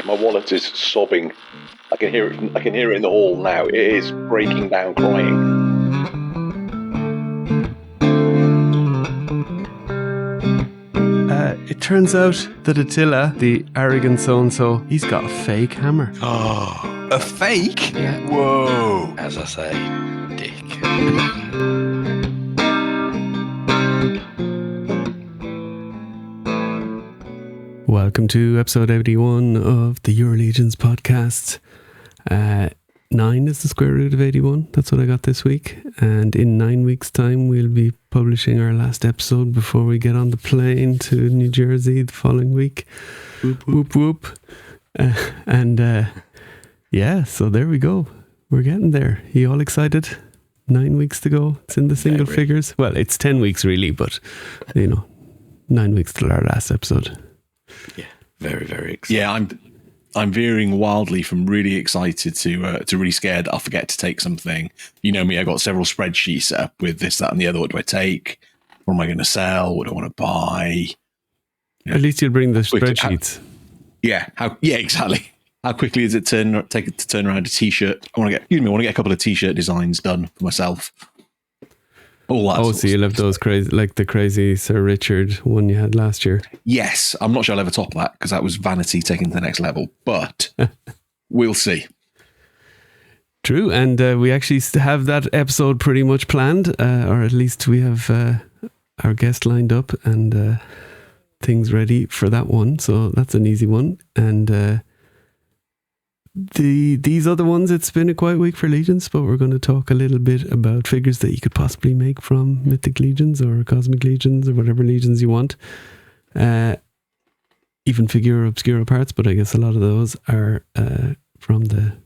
My wallet is sobbing. I can hear it. I can hear it in the hall now. It is breaking down, crying. It turns out that Attila, the arrogant so-and-so, he's got a fake hammer. Oh, a fake? Yeah. Whoa. As I say, dick. Welcome to episode 81 of the Your Legions podcast. 9 is the square root of 81. That's what I got this week. And in 9 weeks' time, we'll be publishing our last episode before we get on the plane to New Jersey the following week. Whoop, whoop, whoop. Yeah, so there we go. We're getting there. You all excited? 9 weeks to go. It's in the single figures. Well, it's 10 weeks really, but, 9 weeks till our last episode. Yeah, very, very excited. Yeah, I'm veering wildly from really excited to really scared I'll forget to take something. You know me, I got several spreadsheets set up with this, that, and the other. What do I take? What am I going to sell? What do I want to buy? At least you'll bring the spreadsheets. Yeah, exactly. How quickly does it take it to turn around a t-shirt? I want to get a couple of t-shirt designs done for myself. All that. Oh, so you love those crazy, like the crazy Sir Richard one you had last year. Yes, I'm not sure I'll ever top that because that was vanity taken to the next level, but we'll see. True, and we actually have that episode pretty much planned, or at least we have our guest lined up and things ready for that one. So that's an easy one. And these other ones, it's been a quiet week for Legions, but we're going to talk a little bit about figures that you could possibly make from Mythic Legions or Cosmic Legions or whatever Legions you want. Even Figura Obscura parts, but I guess a lot of those are from the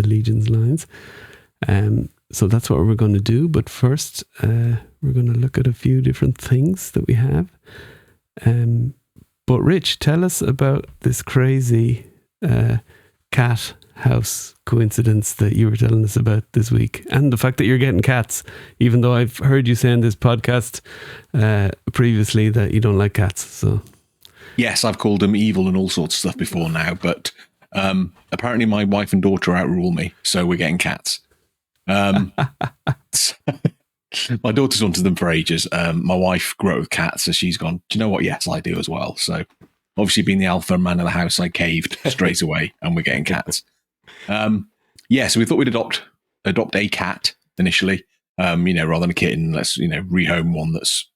Legions lines. So that's what we're going to do. But first, we're going to look at a few different things that we have. But Rich, tell us about this crazy cat house coincidence that you were telling us about this week, and the fact that you're getting cats, even though I've heard you say in this podcast previously that you don't like cats. So yes, I've called them evil and all sorts of stuff before now, but apparently my wife and daughter outrule me, so we're getting cats. My daughter's wanted them for ages. My wife grew up with cats, so she's gone, do you know what? Yes, I do as well. So obviously being the alpha man of the house, I caved straight away and we're getting cats. So we thought we'd adopt a cat initially, rather than a kitten. Let's, rehome one that's,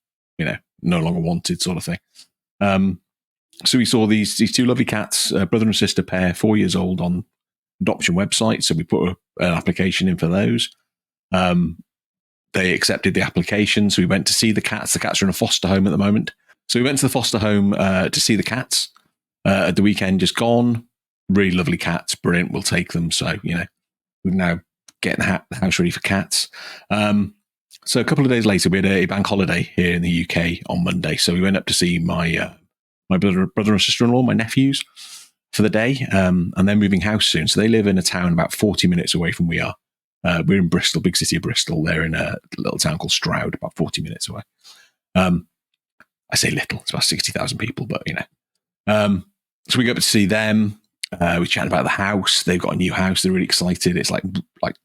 no longer wanted sort of thing. So we saw these two lovely cats, brother and sister pair, 4 years old, on adoption website. So we put an application in for those. They accepted the application. So we went to see the cats. The cats are in a foster home at the moment. So we went to the foster home to see the cats at the weekend just gone. Really lovely cats, brilliant. We'll take them. So, we're now getting the house ready for cats. So a couple of days later, we had a bank holiday here in the UK on Monday. So we went up to see my brother and sister-in-law, my nephews, for the day. And they're moving house soon. So they live in a town about 40 minutes away from we are. We're in Bristol, big city of Bristol. They're in a little town called Stroud, about 40 minutes away. I say little, it's about 60,000 people, but so we go up to see them. We chat about the house. They've got a new house. They're really excited. It's like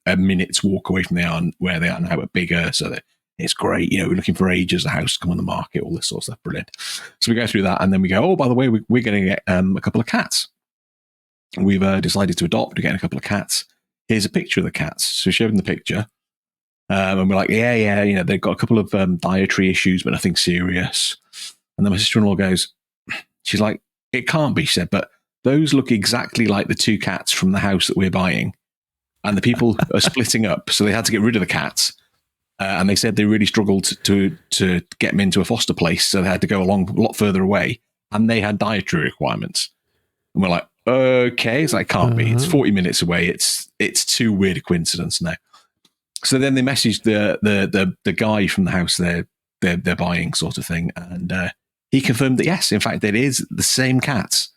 a minute's walk away from where they are now, but bigger. So it's great. We're looking for ages, a house to come on the market, all this sort of stuff. Brilliant. So we go through that and then we go, oh, by the way, we're going to get a couple of cats. We've decided to adopt. We're getting a couple of cats. Here's a picture of the cats. So we showed them the picture. And we're like, yeah, they've got a couple of dietary issues, but nothing serious. And then my sister-in-law goes, she's like, it can't be, she said, but those look exactly like the two cats from the house that we're buying. And the people are splitting up, so they had to get rid of the cats. And they said they really struggled to get them into a foster place, so they had to go a lot further away. And they had dietary requirements. And we're like, okay, it's like, can't be. It's 40 minutes away. It's too weird a coincidence now. So then they messaged the guy from the house they're buying, sort of thing, and he confirmed that yes, in fact, it is the same cats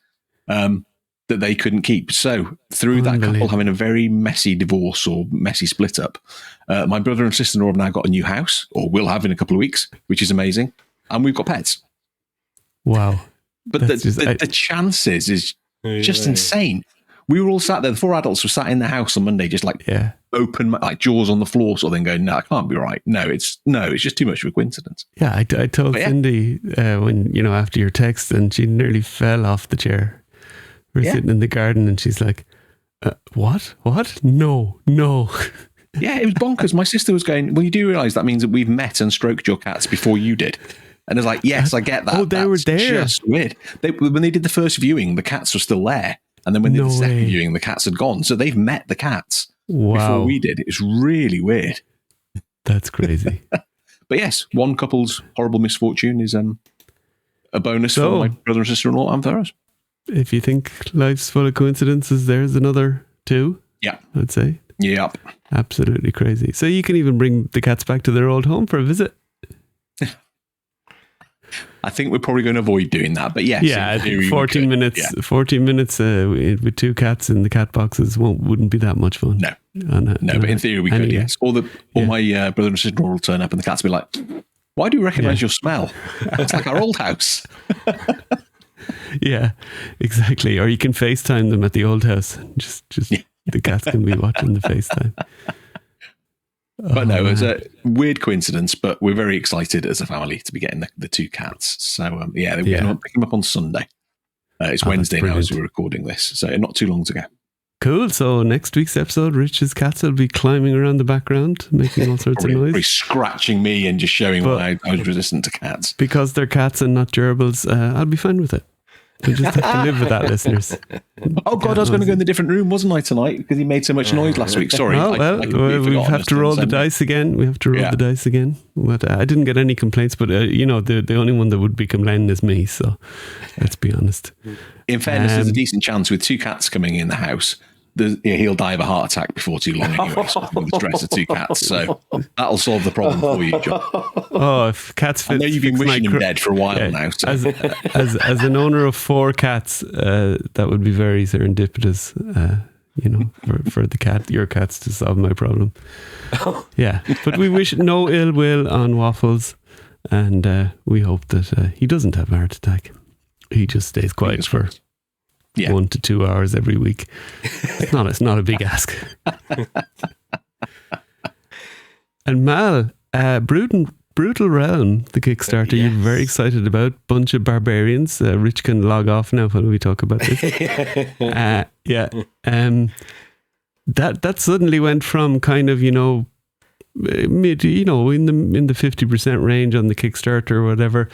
that they couldn't keep. So through that couple having a very messy divorce or messy split up, my brother and sister-in-law have now got a new house, or will have in a couple of weeks, which is amazing, and we've got pets. Wow! But the chances is Just insane. We were all sat there. The 4 adults were sat in the house on Monday, just like open, like jaws on the floor, sort of thing, going, "No, it can't be right. No, it's just too much of a coincidence." Yeah, I told Cindy when after your text, and she nearly fell off the chair. We're sitting in the garden, and she's like, "What? No." Yeah, it was bonkers. My sister was going, "Well, you do realise that means that we've met and stroked your cats before you did." And I was like, "Yes, I get that." Oh, they were there. Just weird. When they did the first viewing, the cats were still there. And then when they did the second viewing, the cats had gone. So they've met the cats before we did. It's really weird. That's crazy. But yes, one couple's horrible misfortune is a bonus for my brother and sister-in-law and for us. If you think life's full of coincidences, there's another 2. Yeah. I'd say. Yep. Absolutely crazy. So you can even bring the cats back to their old home for a visit. I think we're probably going to avoid doing that, but yes. Yeah, 14 minutes. Yeah. 14 minutes with 2 cats in the cat boxes wouldn't be that much fun. No, but in theory we could. Yes, all my brother and sister will turn up, and the cats will be like, "Why do you recognise your smell? It's like our old house." Yeah, exactly. Or you can FaceTime them at the old house. Just the cats can be watching the FaceTime. But no, it was a weird coincidence, but we're very excited as a family to be getting the 2 cats. So, they're going to pick them up on Sunday. It's Wednesday now as we're recording this, so not too long to go. Cool. So next week's episode, Rich's cats will be climbing around the background, making all sorts of noise. Probably scratching me and just showing why I was resistant to cats. Because they're cats and not gerbils, I'll be fine with it. We just have to live with that, listeners. Oh, God, I was going to go in a different room, wasn't I, tonight? Because he made so much noise last week. Sorry. We have to roll the dice again. But I didn't get any complaints, but, the only one that would be complaining is me. So let's be honest. In fairness, there's a decent chance with 2 cats coming in the house, he'll die of a heart attack before too long anyway, with the stress of 2 cats. So that'll solve the problem for you, John. Oh, if cats fit, I know you've been wishing him dead for a while now. So. As an owner of 4 cats, that would be very serendipitous, for your cats to solve my problem. Yeah, but we wish no ill will on Waffles, and we hope that he doesn't have a heart attack. He just stays quiet for 1 to 2 hours every week. It's not a big ask. And Mal, Brutal Realm, the Kickstarter you're very excited about. Bunch of barbarians. Rich can log off now while we talk about this. That suddenly went from kind of mid in the 50% range on the Kickstarter or whatever.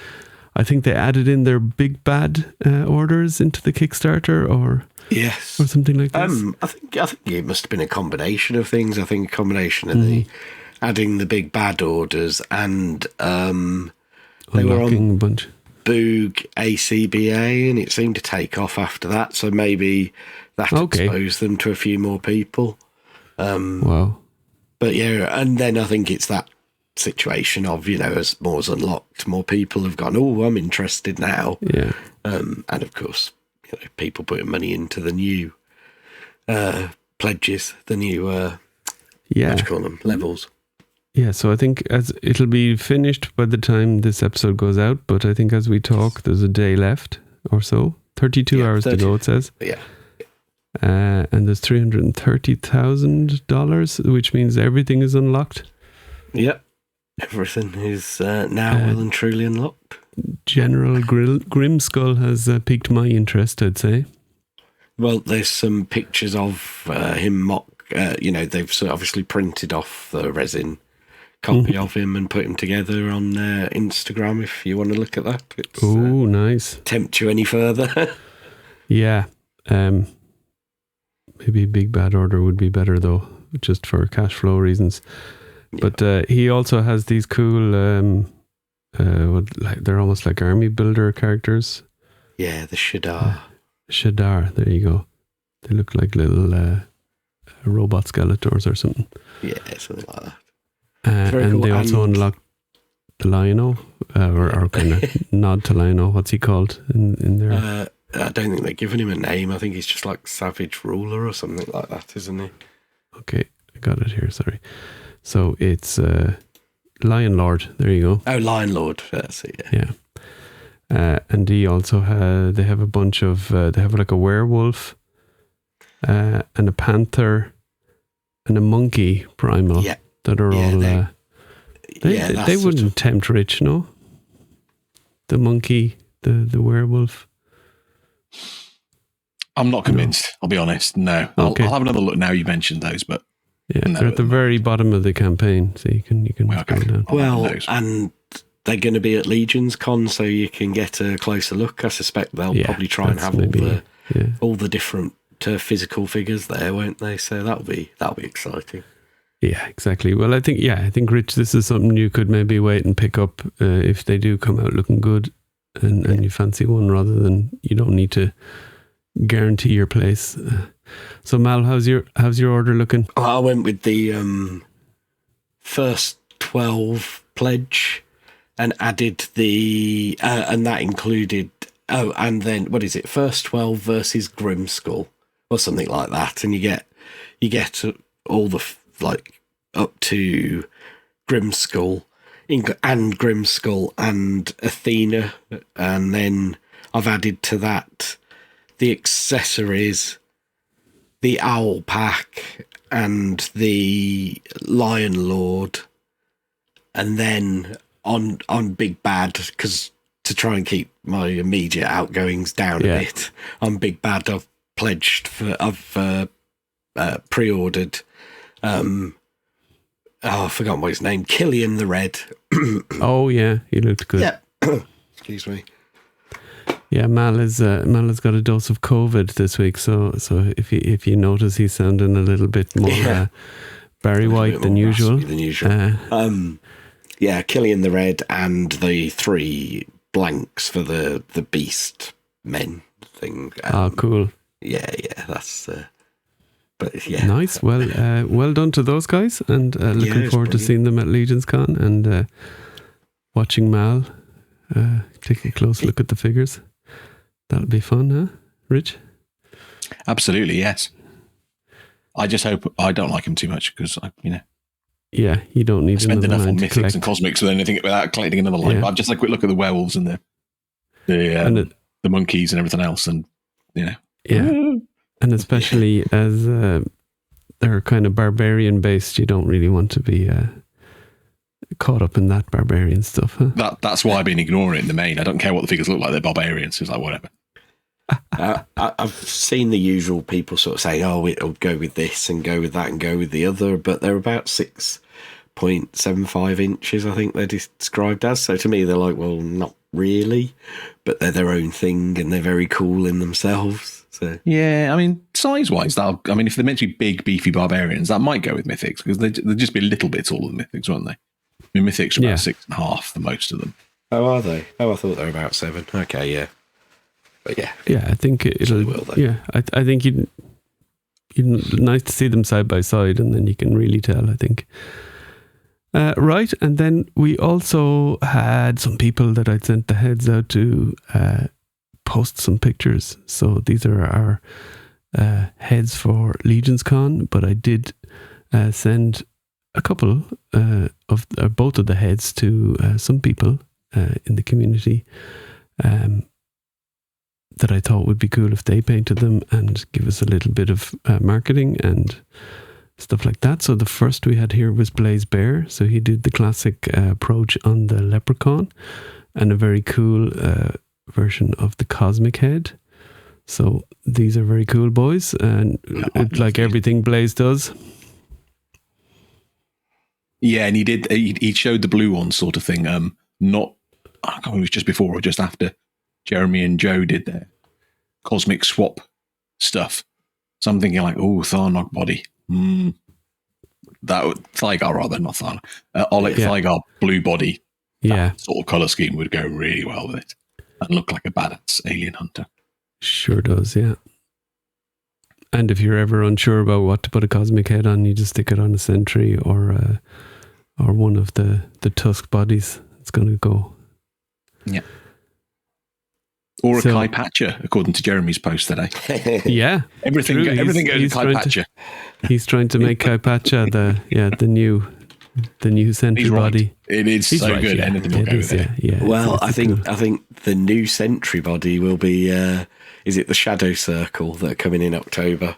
I think they added in their big bad orders into the Kickstarter, or something like this. I think it must have been a combination of things. I think a combination of the adding the big bad orders and they were on a bunch. Boog ACBA, and it seemed to take off after that. So maybe that exposed them to a few more people. Wow! But and then I think it's that situation of as more's unlocked, more people have gone, oh, I'm interested now. And of course people putting money into the new pledges, the new what do you call them, levels. So I think as it'll be finished by the time this episode goes out, but I think as we talk there's a day left or so, 32 hours to go, it says. And there's $330,000, which means everything is unlocked. Everything is now well and truly unlocked. General Grimskull has piqued my interest, I'd say. Well, there's some pictures of him they've obviously printed off the resin copy of him and put him together on Instagram, if you want to look at that. Oh, nice. Tempt you any further? Maybe Big Bad Order would be better, though, just for cash flow reasons. But he also has these cool, they're almost like army builder characters. Yeah, the Shadar. Shadar, there you go. They look like little robot Skeletors or something. Yeah, something like that. And cool. They also unlocked the Lion-O, or kind of nod to Lion-O. What's he called in there? I don't think they're giving him a name. I think he's just like Savage Ruler or something like that, isn't he? Okay, I got it here, sorry. So it's Lion Lord. There you go. Oh, Lion Lord. That's it. Yeah. And he also they have a bunch of, they have like a werewolf, and a panther, and a monkey primal that are all, they wouldn't tempt Rich, no? The monkey, the werewolf. I'm not convinced. I'll be honest. No, Okay. I'll have another look now. You mentioned those, but they're at the very bottom of the campaign, so you can scroll down. Well, and they're going to be at Legions Con, so you can get a closer look. I suspect they'll probably try and have all the different physical figures there, won't they? So that'll be exciting. Yeah, exactly. Well, I think Rich, this is something you could maybe wait and pick up if they do come out looking good, and you fancy one, rather than you don't need to guarantee your place. So Mal, how's your order looking? I went with the first 12 pledge and added the and that included and then what is it, first 12 versus Grimskull or something like that, and you get all the like up to Grimskull and Athena, and then I've added to that the accessories, the Owl Pack, and the Lion Lord, and then on Big Bad, because to try and keep my immediate outgoings down a bit, on Big Bad I've pre-ordered. I forgot what his name. Killian the Red. Oh yeah, he looked good. Yeah. Excuse me. Yeah, Mal has got a dose of COVID this week, so if you notice, he's sounding a little bit more Barry White than usual. Yeah, Killian the Red and the 3 blanks for the Beast Men thing. Cool. Yeah, that's. But yeah, nice. Well done to those guys, and looking forward to seeing them at Legions Con and watching Mal take a close look at the figures. That'll be fun, huh, Rich? Absolutely, yes. I just hope I don't like him too much, because yeah, you don't need spend another enough on line to Mythics collect. and Cosmics without collecting another line. Yeah. But I've just had a quick look at the werewolves and the monkeys and everything else, and yeah, and especially as they're kind of barbarian based, you don't really want to be caught up in that barbarian stuff, huh? That's why I've been ignoring it in the main. I don't care what the figures look like; they're barbarians. It's like whatever. I've seen the usual people sort of saying, "Oh, it'll go with this and go with that and go with the other," but they're about 6.75 inches, I think they're described as. So to me, they're like, well, not really, but they're their own thing and they're very cool in themselves. So yeah, I mean, size-wise, if they're meant to be big, beefy barbarians, that might go with Mythics, because they'd just be a little bit taller than Mythics, won't they? I mean, Mythics are about 6.5 for most of them. Oh, are they? Oh, I thought they were about 7. Okay, yeah. But yeah, I think it'll. Yeah, I think you'd nice to see them side by side, and then you can really tell, I think. Right, and then we also had some people that I'd sent the heads out to post some pictures. So these are our heads for Legions Con, but I did send a couple of both of the heads to some people in the community that I thought would be cool if they painted them and give us a little bit of marketing and stuff like that. So the first we had here was Blaze Bear. So he did the classic approach on the leprechaun and a very cool version of the cosmic head. So these are very cool, boys, and like everything Blaze does. Yeah, and he showed the blue one sort of thing. I can't remember if it was just before or just after Jeremy and Joe did their cosmic swap stuff. So I'm thinking like, oh, Tharnog body. That would Thygar rather, not Tharnog. Oleg Thygar blue body. That sort of colour scheme would go really well with it and look like a badass alien hunter. Sure does, yeah. And if you're ever unsure about what to put a cosmic head on, you just stick it on a sentry or one of the tusk bodies. It's going to go. Yeah. Or a Kai Patcher, according to Jeremy's post today. Yeah. Everything goes to Kai Patcher. He's trying to make Kai Patcher the The new Sentry He's right. body. It is He's so right, good. yeah. Anything will It go is, with it. yeah. Well, it's I think the new Sentry body will be. Is it the Shadow Circle that are coming in October?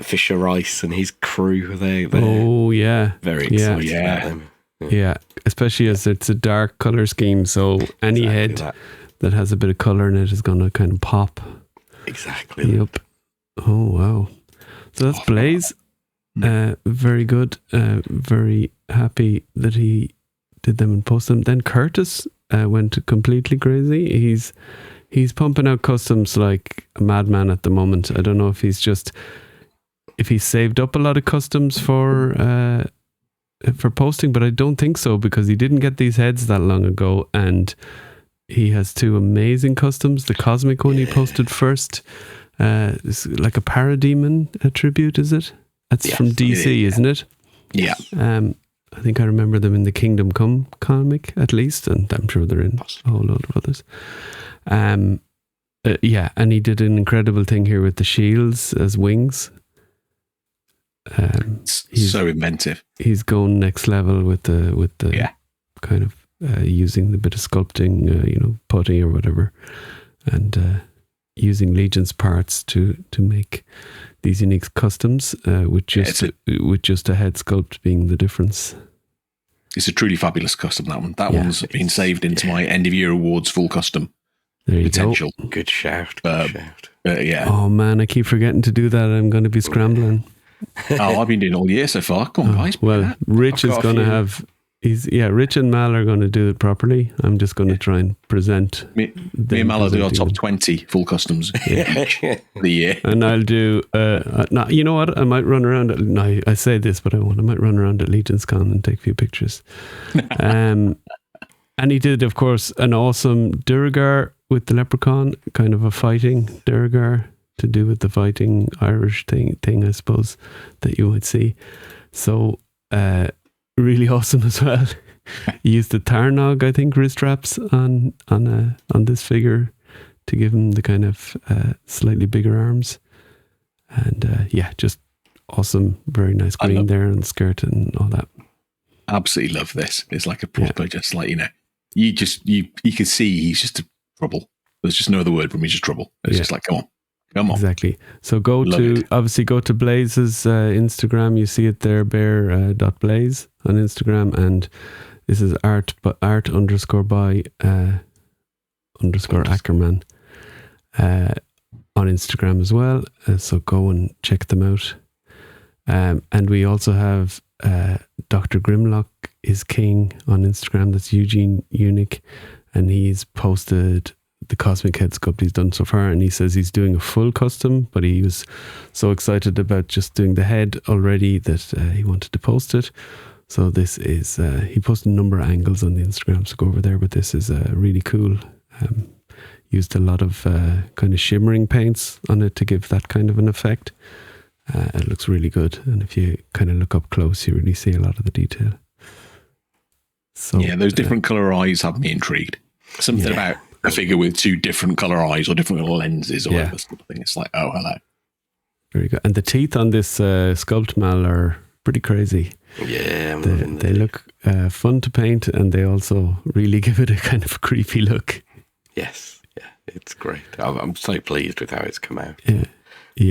Fisher Rice and his crew. They're Oh yeah, very excited Yeah. about them. yeah. Especially as it's a dark color scheme, so any Exactly head that has a bit of color in it is going to kind of pop. Exactly. Yep. Oh wow. So that's Blaze. Very good. Very happy that he did them and posted them. Then Curtis went completely crazy. He's pumping out customs like a madman at the moment. I don't know if he's saved up a lot of customs for posting, but I don't think so, because he didn't get these heads that long ago, and he has two amazing customs. The Cosmic one he posted first. It's like a Parademon tribute, is it? That's from DC, isn't it? Yeah. I think I remember them in the Kingdom Come comic, at least, and I'm sure they're in a whole load of others. Yeah, and he did an incredible thing here with the shields as wings. He's so inventive. He's going next level with the kind of using the bit of sculpting, putty or whatever, and using Legion's parts to make these unique customs, with just a head sculpt being the difference. It's a truly fabulous custom, that one. That one's been saved into my end of year awards full custom There you potential. go. Good shout. Yeah. Oh man, I keep forgetting to do that. I'm going to be scrambling. I've been doing it all year so far. Come on, guys. Well, Rich is going to have. Rich and Mal are going to do it properly. I'm just going to try and present. Me and Mal will do our top 20 full customs each for the year. And I'll do. You know what? I might run around. I say this, but I might run around at Legion's Con and take a few pictures. And he did, of course, an awesome Duragar with the Leprechaun, kind of a fighting Duragar to do with the fighting Irish thing, I suppose, that you might see. So. Really awesome as well. He used the Tarnog, I think, wrist wraps on this figure to give him the kind of slightly bigger arms, and just awesome, very nice green there on the skirt and all that. Absolutely love this. It's like a proper, just like you can see he's just a trouble. There's just no other word for him. He's just trouble. It's just like come on. Exactly. So go to Blaze's Instagram. You see it there, bear.blaze on Instagram, and this is art _by _Ackerman on Instagram as well. So go and check them out. And we also have Dr. Grimlock is King on Instagram. That's Eugene Unique, and he's posted the cosmic head sculpt he's done so far, and he says he's doing a full custom, but he was so excited about just doing the head already that he wanted to post it. So this is he posted a number of angles on the Instagram, so go over there, but this is really cool. Used a lot of kind of shimmering paints on it to give that kind of an effect. It looks really good, and if you kind of look up close, you really see a lot of the detail. So those different colour eyes have me intrigued. Something about a figure with two different colour eyes or different lenses or whatever sort of thing. It's like, oh, hello. Very good. And the teeth on this sculpt, Mal, are pretty crazy. Yeah, they look fun to paint, and they also really give it a kind of creepy look. Yes, it's great. I'm so pleased with how it's come out. Yeah.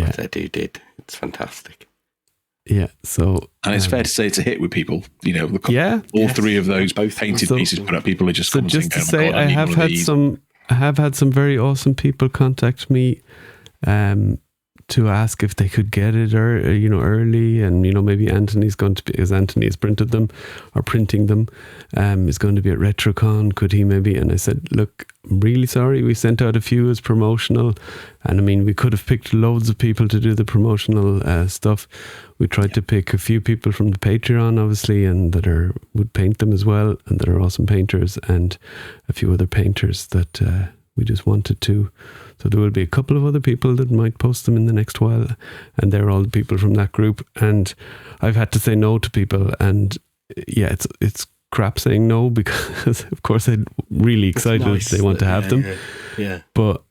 What Edu did. It's fantastic. Yeah, so... And it's fair to say it's a hit with people. All three of those both painted pieces put up, people are just so just to say, I have had some very awesome people contact me to ask if they could get it early, and maybe Anthony's going to be, because Anthony has printed them or printing them, is going to be at RetroCon. Could he maybe? And I said, look, I'm really sorry, we sent out a few as promotional, and I mean, we could have picked loads of people to do the promotional stuff. We tried to pick a few people from the Patreon, obviously, and that would paint them as well, and that are awesome painters, and a few other painters that we just wanted to. So there will be a couple of other people that might post them in the next while, and they're all the people from that group. And I've had to say no to people, and it's crap saying no, because of course they're really excited if they want to have them. Yeah. But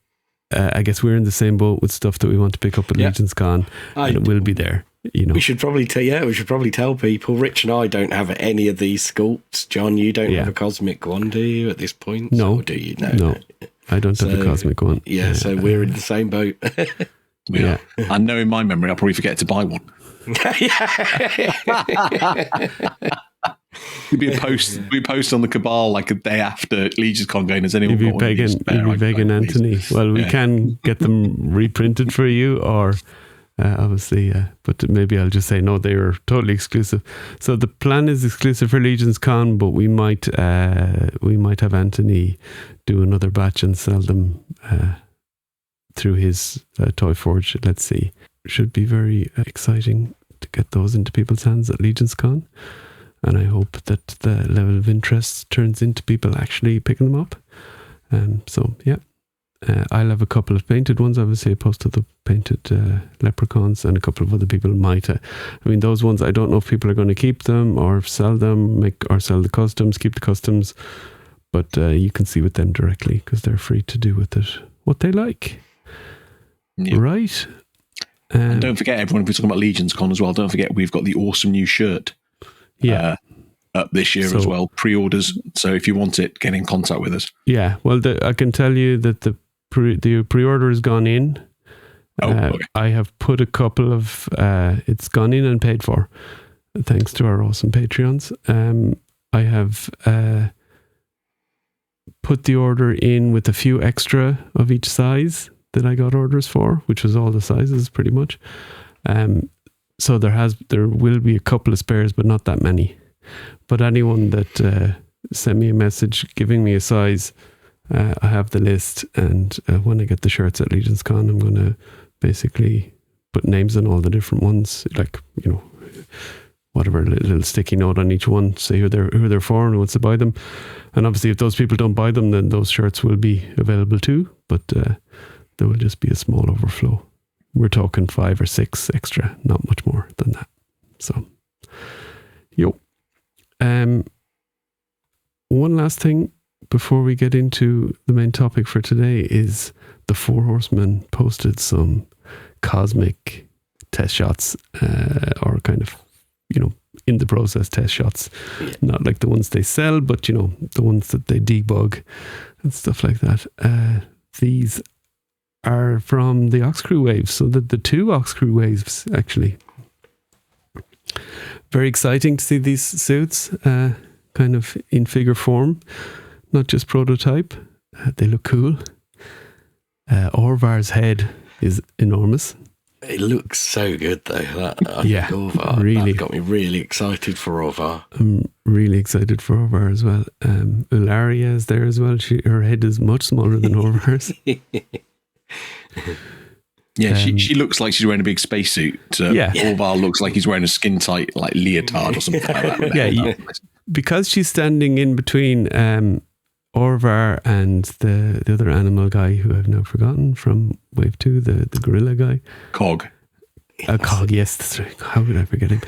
I guess we're in the same boat with stuff that we want to pick up at Legion's Con, and it will be there. you know. We should probably tell people. Rich and I don't have any of these sculpts. John, you don't have a cosmic one, do you? At this point, No, or do you? No. I don't have the cosmic one. Yeah, so we're in the same boat. Yeah. I know in my memory, I'll probably forget to buy one. It'd be a post on the Cabal like a day after Legion's Con going, has anyone got one of these spare? You'd be begging Anthony. Well, we can get them reprinted for you, or obviously, but maybe I'll just say no, they are totally exclusive. So the plan is exclusive for Legion's Con, but we might have Anthony do another batch and sell them through his Toy Forge. Let's see. Should be very exciting to get those into people's hands at Legion's Con. And I hope that the level of interest turns into people actually picking them up. So, yeah. I'll have a couple of painted ones. Obviously, I posted the painted leprechauns, and a couple of other people might. I mean, those ones, I don't know if people are going to keep them or sell them, or sell the customs, keep the customs. But you can see with them directly because they're free to do with it what they like. Yep. Right. And don't forget, everyone, if we're talking about Legion's Con as well, don't forget we've got the awesome new shirt up this year as well. Pre-orders. So if you want it, get in contact with us. Yeah. Well, I can tell you that the pre-order has gone in. Okay. I have put a couple of... it's gone in and paid for, thanks to our awesome Patreons. I have... put the order in with a few extra of each size that I got orders for, which was all the sizes pretty much. So there will be a couple of spares, but not that many. But anyone that sent me a message giving me a size, I have the list, and when I get the shirts at Legion's Con, I'm going to basically put names on all the different ones, like, you know, whatever, little sticky note on each one, say who they're for and who wants to buy them. And obviously, if those people don't buy them, then those shirts will be available too, but there will just be a small overflow. We're talking 5 or 6 extra, not much more than that. So, one last thing before we get into the main topic for today is the Four Horsemen posted some cosmic test shots, or kind of, you know, in the process test shots, not like the ones they sell, but, you know, the ones that they debug and stuff like that. These are from the Oxcrew waves, so the 2 Oxcrew waves, actually. Very exciting to see these suits kind of in figure form, not just prototype. They look cool. Orvar's head is enormous. It looks so good though. Orvar, really. That got me really excited for Orvar. I'm really excited for Orvar as well. Ularia is there as well. Her head is much smaller than Orvar's. Yeah, she looks like she's wearing a big spacesuit. Orvar looks like he's wearing a skin tight like leotard or something like that. Because she's standing in between Orvar and the other animal guy who I've now forgotten from Wave 2, the gorilla guy. Cog. Cog, yes. That's right. How could I forget him?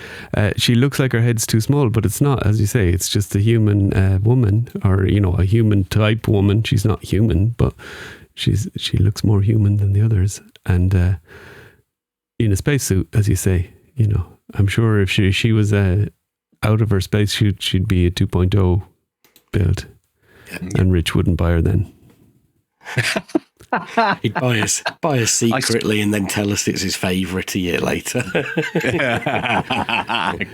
She looks like her head's too small, but it's not, as you say. It's just a human woman, or, you know, a human type woman. She's not human, but she looks more human than the others. And in a spacesuit, as you say, you know, I'm sure if she was out of her spacesuit, she'd be a 2.0 build. And Rich wouldn't buy her then. He'd buy us secretly and then tell us it's his favourite a year later.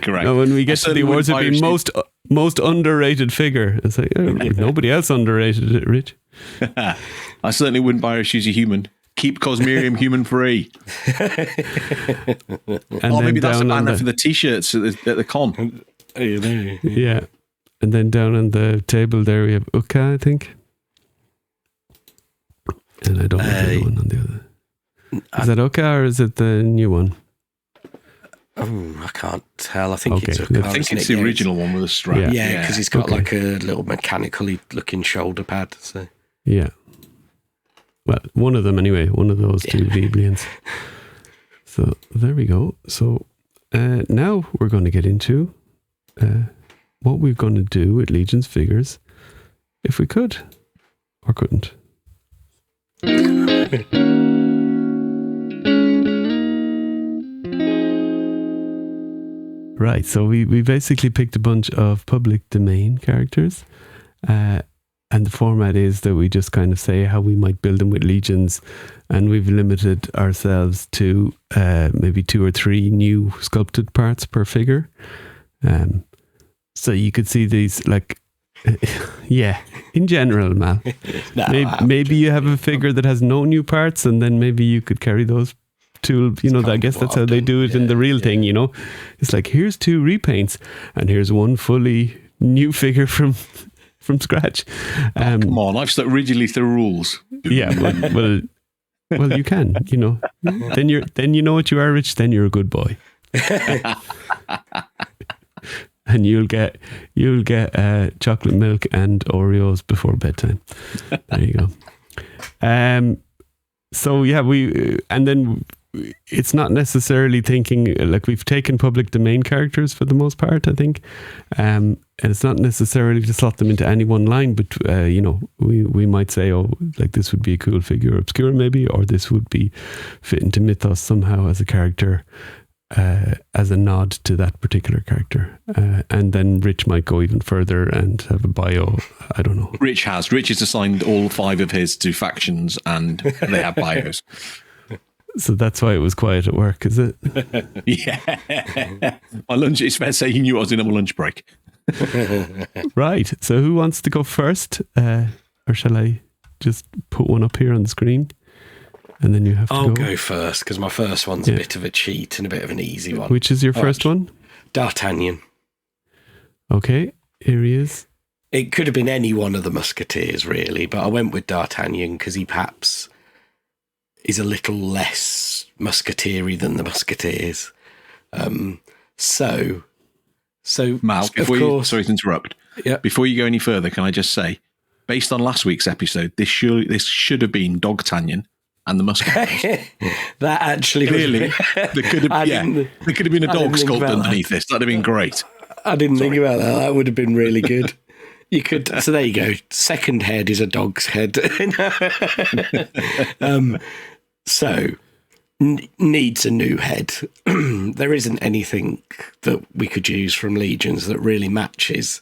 Correct. Now, when we get to the awards, it'd be most underrated figure. It's like, nobody else underrated it, Rich. I certainly wouldn't buy her if she's a human. Keep Cosmerium human free. Maybe that's a banner for the t-shirts at the con. Yeah. And then down on the table there we have Uka, I think. And I don't know the one on the other. Is that Uka or is it the new one? Oh, I can't tell. I think it's Uka. I think it's the original one with a strap. Yeah, because he's got like a little mechanically looking shoulder pad. So. Yeah. Well, one of them anyway. One of those two Viblians. So there we go. So now we're going to get into what we're going to do with Legion's figures if we could or couldn't. Right, so we basically picked a bunch of public domain characters, and the format is that we just kind of say how we might build them with legions, and we've limited ourselves to maybe 2 or 3 new sculpted parts per figure. So you could see these, like, yeah, in general, Mal. No, maybe you have a figure that has no new parts, and then maybe you could carry those tool, I guess that's how they do it in the real thing, It's like, here's 2 repaints and here's 1 fully new figure from scratch. Come on, I've stuck rigidly to the rules. Yeah, well, you can, Then you know what you are, Rich. Then you're a good boy, and you'll get chocolate milk and Oreos before bedtime. There you go. So yeah, and then. It's not necessarily thinking, like, we've taken public domain characters for the most part, I think, and it's not necessarily to slot them into any one line, but we might say, oh, like, this would be a cool figure obscure maybe, or this would be fit into Mythos somehow as a character, as a nod to that particular character, and then Rich might go even further and have a bio. I don't know. Rich has assigned all 5 of his to factions, and they have bios. So that's why it was quiet at work, is it? Yeah. My lunch, it's fair to say he knew I was in a lunch break. Right. So who wants to go first? Or shall I just put one up here on the screen? And then you have to I'll go. go first, because my first one's a bit of a cheat and a bit of an easy one. Which is your first one? D'Artagnan. Okay, here he is. It could have been any one of the Musketeers, really, but I went with D'Artagnan because he perhaps is a little less musketeery than the Musketeers. So Mal, sorry to interrupt. Yeah. Before you go any further, can I just say, based on last week's episode, this should have been Dogtagnan and the Musketeers. That actually clearly there could have been a dog sculpt underneath this. That'd have been great. I didn't think about that. That would have been really good. You could. So there you go. Second head is a dog's head. So needs a new head. There isn't anything that we could use from Legions that really matches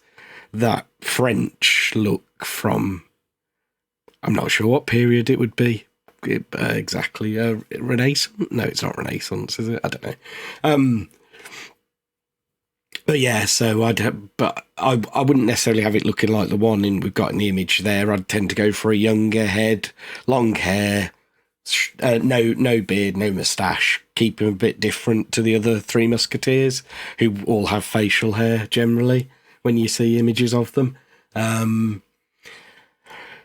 that French look from, I'm not sure what period it would be exactly. Renaissance? No, it's not Renaissance, is it? I don't know. But yeah, so I wouldn't necessarily have it looking like the one we've got in the image there. I'd tend to go for a younger head, long hair, no beard, no moustache. Keep him a bit different to the other 3 Musketeers, who all have facial hair generally when you see images of them.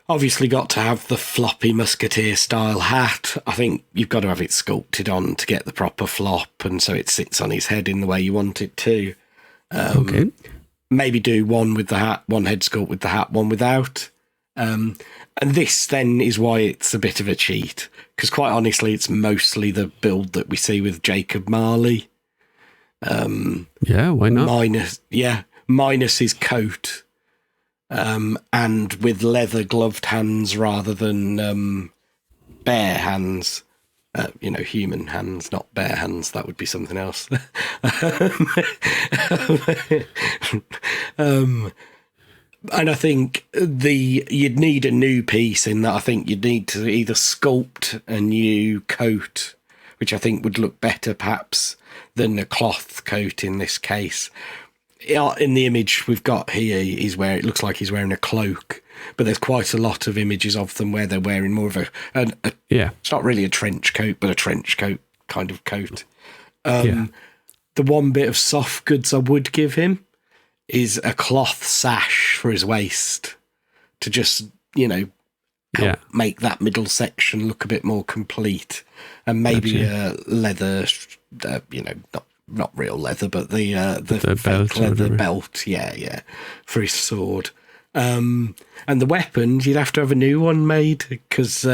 Obviously got to have the floppy Musketeer style hat. I think you've got to have it sculpted on to get the proper flop, and so it sits on his head in the way you want it to. Okay. Maybe do one with the hat, one head sculpt with the hat, one without. And this then is why it's a bit of a cheat, because quite honestly, it's mostly the build that we see with Jacob Marley. Yeah, why not? Minus his coat, and with leather gloved hands rather than bare hands. Human hands, not bare hands. That would be something else. And I think you'd need a new piece in that. I think you'd need to either sculpt a new coat, which I think would look better perhaps than a cloth coat in this case. In the image we've got here, it looks like he's wearing a cloak, but there's quite a lot of images of them where they're wearing more of it's not really a trench coat, but a trench coat kind of coat. The one bit of soft goods I would give him is a cloth sash for his waist to just, help make that middle section look a bit more complete, and maybe a leather, not real leather, but the fake leather belt, for his sword. And the weapons, you'd have to have a new one made, because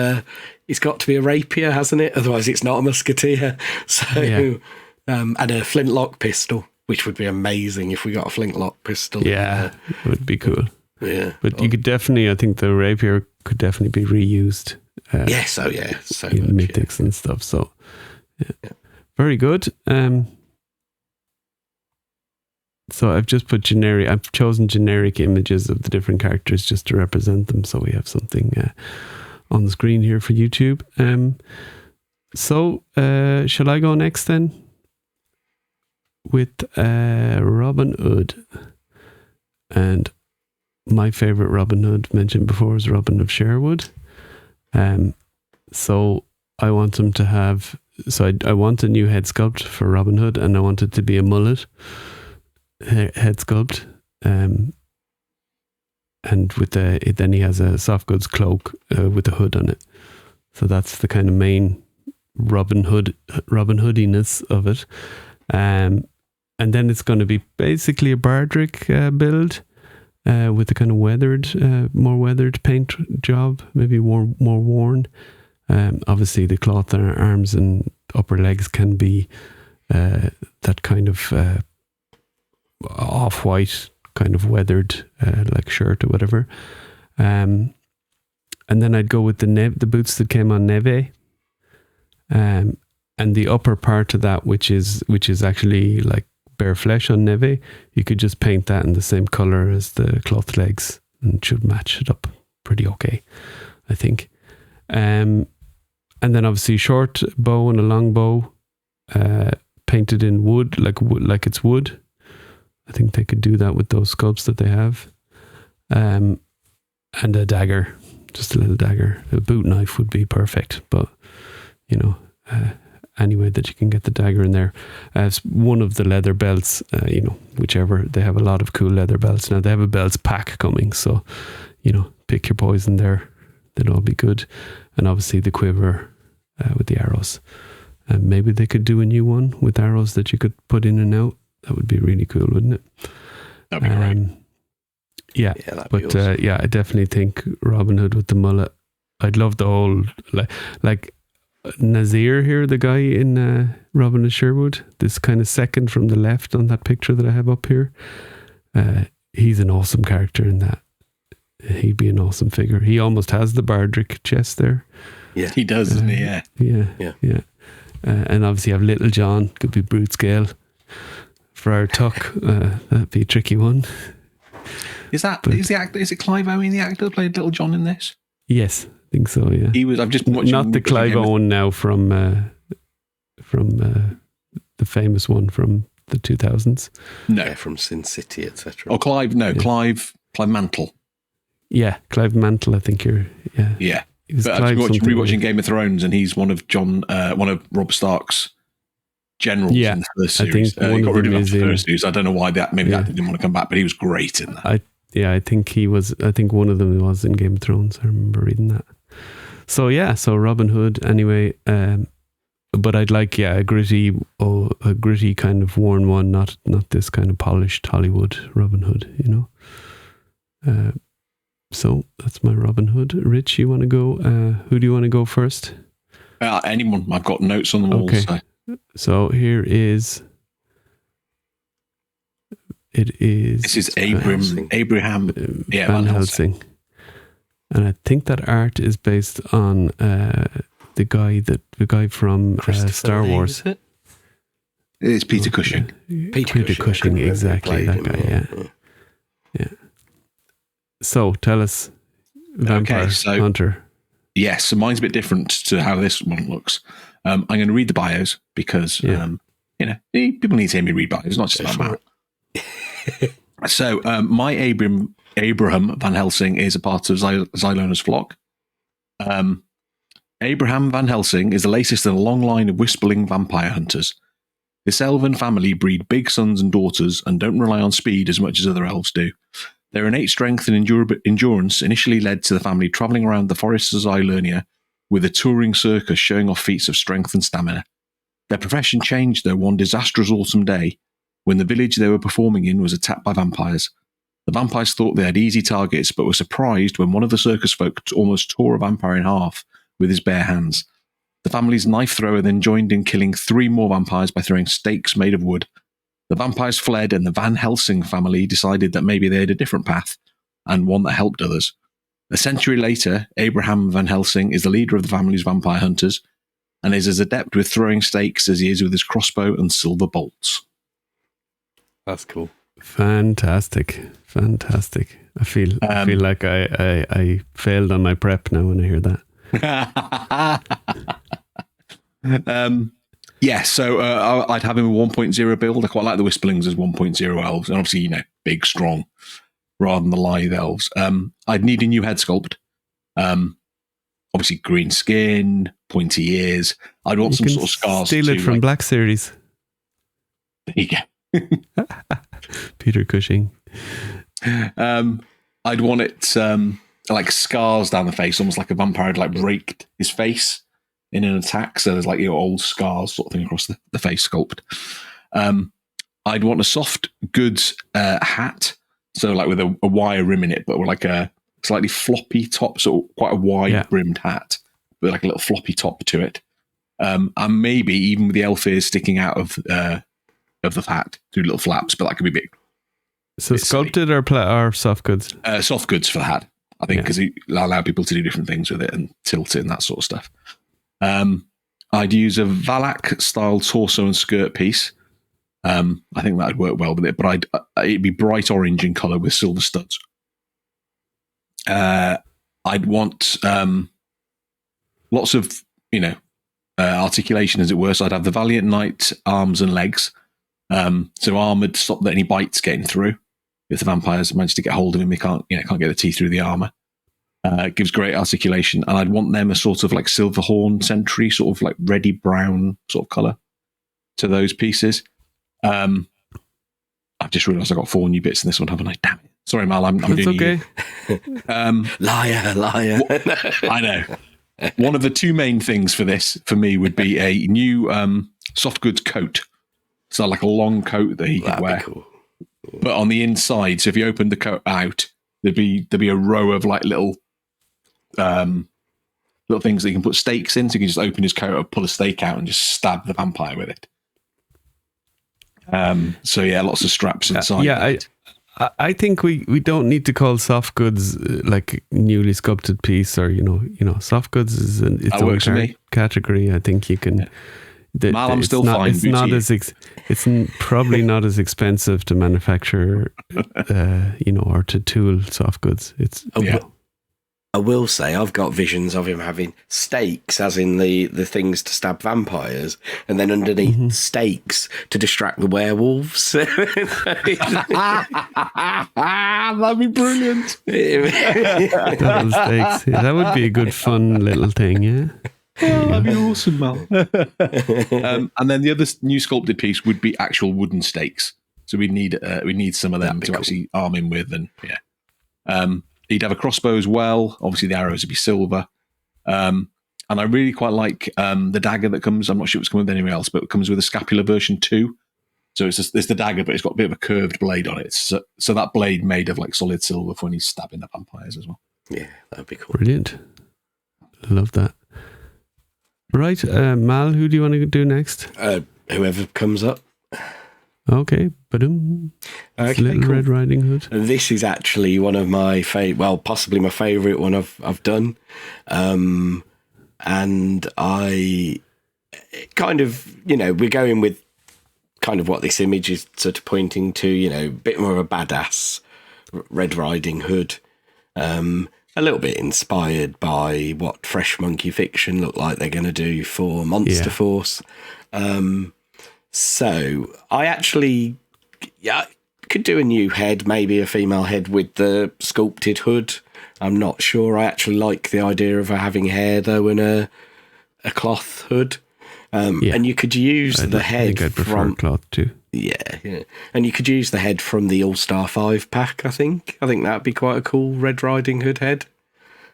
it's got to be a rapier, hasn't it? Otherwise it's not a musketeer. So, and a flintlock pistol, which would be amazing if we got a flintlock pistol. Yeah, it would be cool. Yeah. But you could definitely, I think the rapier could definitely be reused. So in Mythics and stuff. So, very good. so I've just put generic. I've chosen generic images of the different characters just to represent them, so we have something on the screen here for YouTube. So shall I go next then? With Robin Hood, and my favorite Robin Hood mentioned before is Robin of Sherwood. So I want them to have. So I want a new head sculpt for Robin Hood, and I want it to be a mullet head sculpt. And with then he has a soft goods cloak with a hood on it. So that's the kind of main Robin Hoodiness of it. And then it's going to be basically a Bardrick build with a kind of more weathered paint job, maybe more worn. Obviously, the cloth on our arms and upper legs can be that kind of off-white, kind of weathered, like shirt or whatever. And then I'd go with the boots that came on Neve. And the upper part of that, which is actually like bare flesh on Neve, you could just paint that in the same color as the cloth legs and it should match it up pretty okay, I think. And then obviously short bow and a long bow, painted in wood, like it's wood. I think they could do that with those sculpts that they have. And a dagger, just a little dagger. A boot knife would be perfect, but any way that you can get the dagger in there. As one of the leather belts, whichever. They have a lot of cool leather belts. Now they have a belts pack coming, so, pick your poison there. They'll all be good. And obviously the quiver with the arrows. Maybe they could do a new one with arrows that you could put in and out. That would be really cool, wouldn't it? That'd be great. Yeah, that'd but be awesome. I definitely think Robin Hood with the mullet. I'd love the whole like Nazir here, the guy in Robin of Sherwood. This kind of second from the left on that picture that I have up here. He's an awesome character in that. He'd be an awesome figure. He almost has the Bardrick chest there. Yeah, He does, doesn't he? Yeah. Yeah. And obviously you have Little John, could be brute scale. For our Tuck, that'd be a tricky one. Is the actor? Is it Clive Owen, the actor, that played Little John in this? Yes, I think so. Yeah, He was. I've just been watching. not the Clive Owen now from the famous one from the 2000s. No, Yeah, from Sin City, etc. or Clive. No, Yeah. Clive Mantle. Yeah, Clive Mantle. I think you're. Yeah, Yeah, He was but Clive I've been something, rewatching like- Game of Thrones, and he's one of Rob Stark's generals Yeah, in the first I series. think He one got of rid of them him is after the in- first series. I don't know why that. Maybe Yeah. that didn't want to come back, but he was great in that. I think he was. I think one of them was in Game of Thrones. I remember reading that. So yeah, so Robin Hood. Anyway, but I'd like a gritty kind of worn one, not this kind of polished Hollywood Robin Hood. So that's my Robin Hood. Rich, you want to go? Who do you want to go first? Anyone? I've got notes on the wall. Okay. So. So here is. It is. This is Helsing. Abraham. Yeah, Van Van Helsing. And I think that art is based on the guy from Christopher Star Lee, Wars. is it? It's Peter Cushing. Peter Cushing, I couldn't exactly, remember that who guy, played him, yeah. So tell us, Vampire so- Hunter. Yes, so mine's a bit different to how this one looks. I'm going to read the bios because Yeah. people need to hear me read bios. It's not just about Go Matt. So my Abraham Van Helsing is a part of Zylona's flock. Abraham Van Helsing is the latest in a long line of whistling vampire hunters. This elven family breed big sons and daughters and don't rely on speed as much as other elves do. Their innate strength and endurance initially led to the family travelling around the forests of Zylonia with a touring circus showing off feats of strength and stamina. Their profession changed, though, one disastrous autumn day when the village they were performing in was attacked by vampires. The vampires thought they had easy targets, but were surprised when one of the circus folk almost tore a vampire in half with his bare hands. The family's knife thrower then joined in killing 3 more vampires by throwing stakes made of wood. The vampires fled, and the Van Helsing family decided that maybe they had a different path, and one that helped others. A century later, Abraham Van Helsing is the leader of the family's vampire hunters, and is as adept with throwing stakes as he is with his crossbow and silver bolts. That's cool. Fantastic. I feel like I failed on my prep now when I hear that. So I'd have him a 1.0 build. I quite like the Whisperlings as 1.0 elves, and obviously, big, strong, rather than the lithe elves. I'd need a new head sculpt. Obviously, green skin, pointy ears. I'd want some sort of scars. Steal it from Black Series. There you go. Peter Cushing. I'd want it like scars down the face, almost like a vampire had like raked his face in an attack. So there's like old scars sort of thing across the face sculpt. I'd want a soft goods hat, so like with a wire rim in it, but with like a slightly floppy top, so quite a wide brimmed hat, with like a little floppy top to it. And maybe even with the elf ears sticking out of the hat, do little flaps, but that could be big. So sculpted or soft goods? Soft goods for the hat, I think, because it allowed people to do different things with it and tilt it and that sort of stuff. I'd use a Valak style torso and skirt piece. I think that'd work well with it, but it'd be bright orange in colour with silver studs. I'd want lots of articulation, as it were. So I'd have the Valiant Knight arms and legs, so armoured to stop any bites getting through. If the vampires manage to get hold of him, he can't get the teeth through the armour. It gives great articulation, and I'd want them a sort of like silver horn sentry, sort of like reddy brown sort of colour to those pieces. I've just realised I got 4 new bits in this one, haven't I? Damn it! Sorry, Mal. I'm It's doing okay. Liar. I know. One of the 2 main things for me would be a new soft goods coat. So like a long coat that he could wear. Cool. But on the inside, so if you opened the coat out, there'd be a row of like little things that you can put stakes in. So you can just open his coat up, pull a stake out, and just stab the vampire with it. Lots of straps inside. I think we don't need to call soft goods like newly sculpted piece, or soft goods is its own category. I think you can. Mal, I'm still fine. It's not it's probably not as expensive to manufacture, or to tool soft goods. I will say I've got visions of him having stakes, as in the things to stab vampires, and then underneath stakes to distract the werewolves. That'd be brilliant. Double stakes. Yeah, that would be a good fun little thing, yeah. Oh, that'd be awesome, Mal. And then the other new sculpted piece would be actual wooden stakes. So we need some of them to actually arm him with, and he'd have a crossbow as well. Obviously, the arrows would be silver. And I really quite like the dagger that comes. I'm not sure if it's coming with anything else, but it comes with a scapular version 2. So it's the dagger, but it's got a bit of a curved blade on it. So that blade made of like solid silver for when he's stabbing the vampires as well. Yeah, that'd be cool. Brilliant. Love that. Right, Mal, who do you want to do next? Whoever comes up. Okay, Little cool. Red Riding Hood. This is actually one of my possibly my favourite one I've done, and I kind of we're going with kind of what this image is sort of pointing to, a bit more of a badass Red Riding Hood. A little bit inspired by what Fresh Monkey Fiction look like they're going to do for Monster Force. So I actually could do a new head, maybe a female head with the sculpted hood. I'm not sure. I actually like the idea of her having hair, though, and a cloth hood. And you could use the head I think I'd prefer cloth too. Yeah. And you could use the head from the All-Star 5 pack, I think. I think that'd be quite a cool Red Riding Hood head.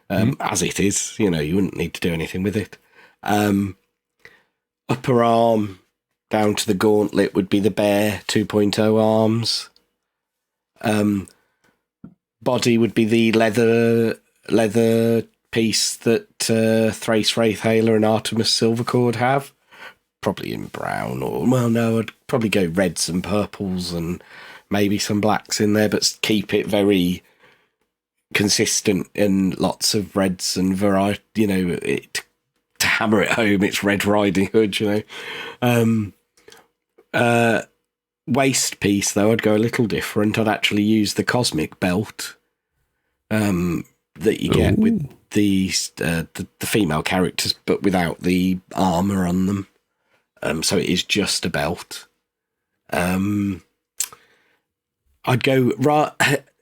As it is, you wouldn't need to do anything with it. Upper arm down to the gauntlet would be the Bear 2.0 arms. Body would be the leather piece that Thrace Wraithhaler and Artemis Silvercord have. Probably in brown, I'd probably go reds and purples and maybe some blacks in there, but keep it very consistent in lots of reds and variety, to hammer it home, it's Red Riding Hood, waist piece, though, I'd go a little different. I'd actually use the cosmic belt that you get with the female characters, but without the armor on them. So it is just a belt. I'd go right.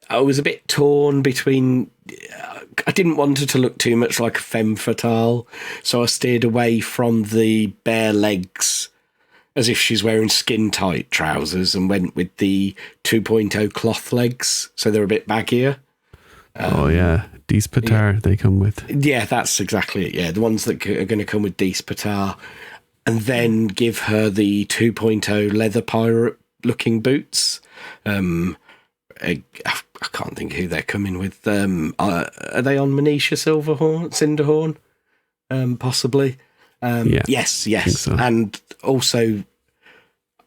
I was a bit torn between. I didn't want it to look too much like a femme fatale, so I steered away from the bare legs, as if she's wearing skin tight trousers, and went with the 2.0 cloth legs, so they're a bit baggier. Dispatar they come with. Yeah, that's exactly it. Yeah, the ones that are going to come with Dispatar, and then give her the 2.0 leather pirate looking boots. I can't think who they're coming with. Are they on Manisha Cinderhorn? Possibly. Yes. So. And also,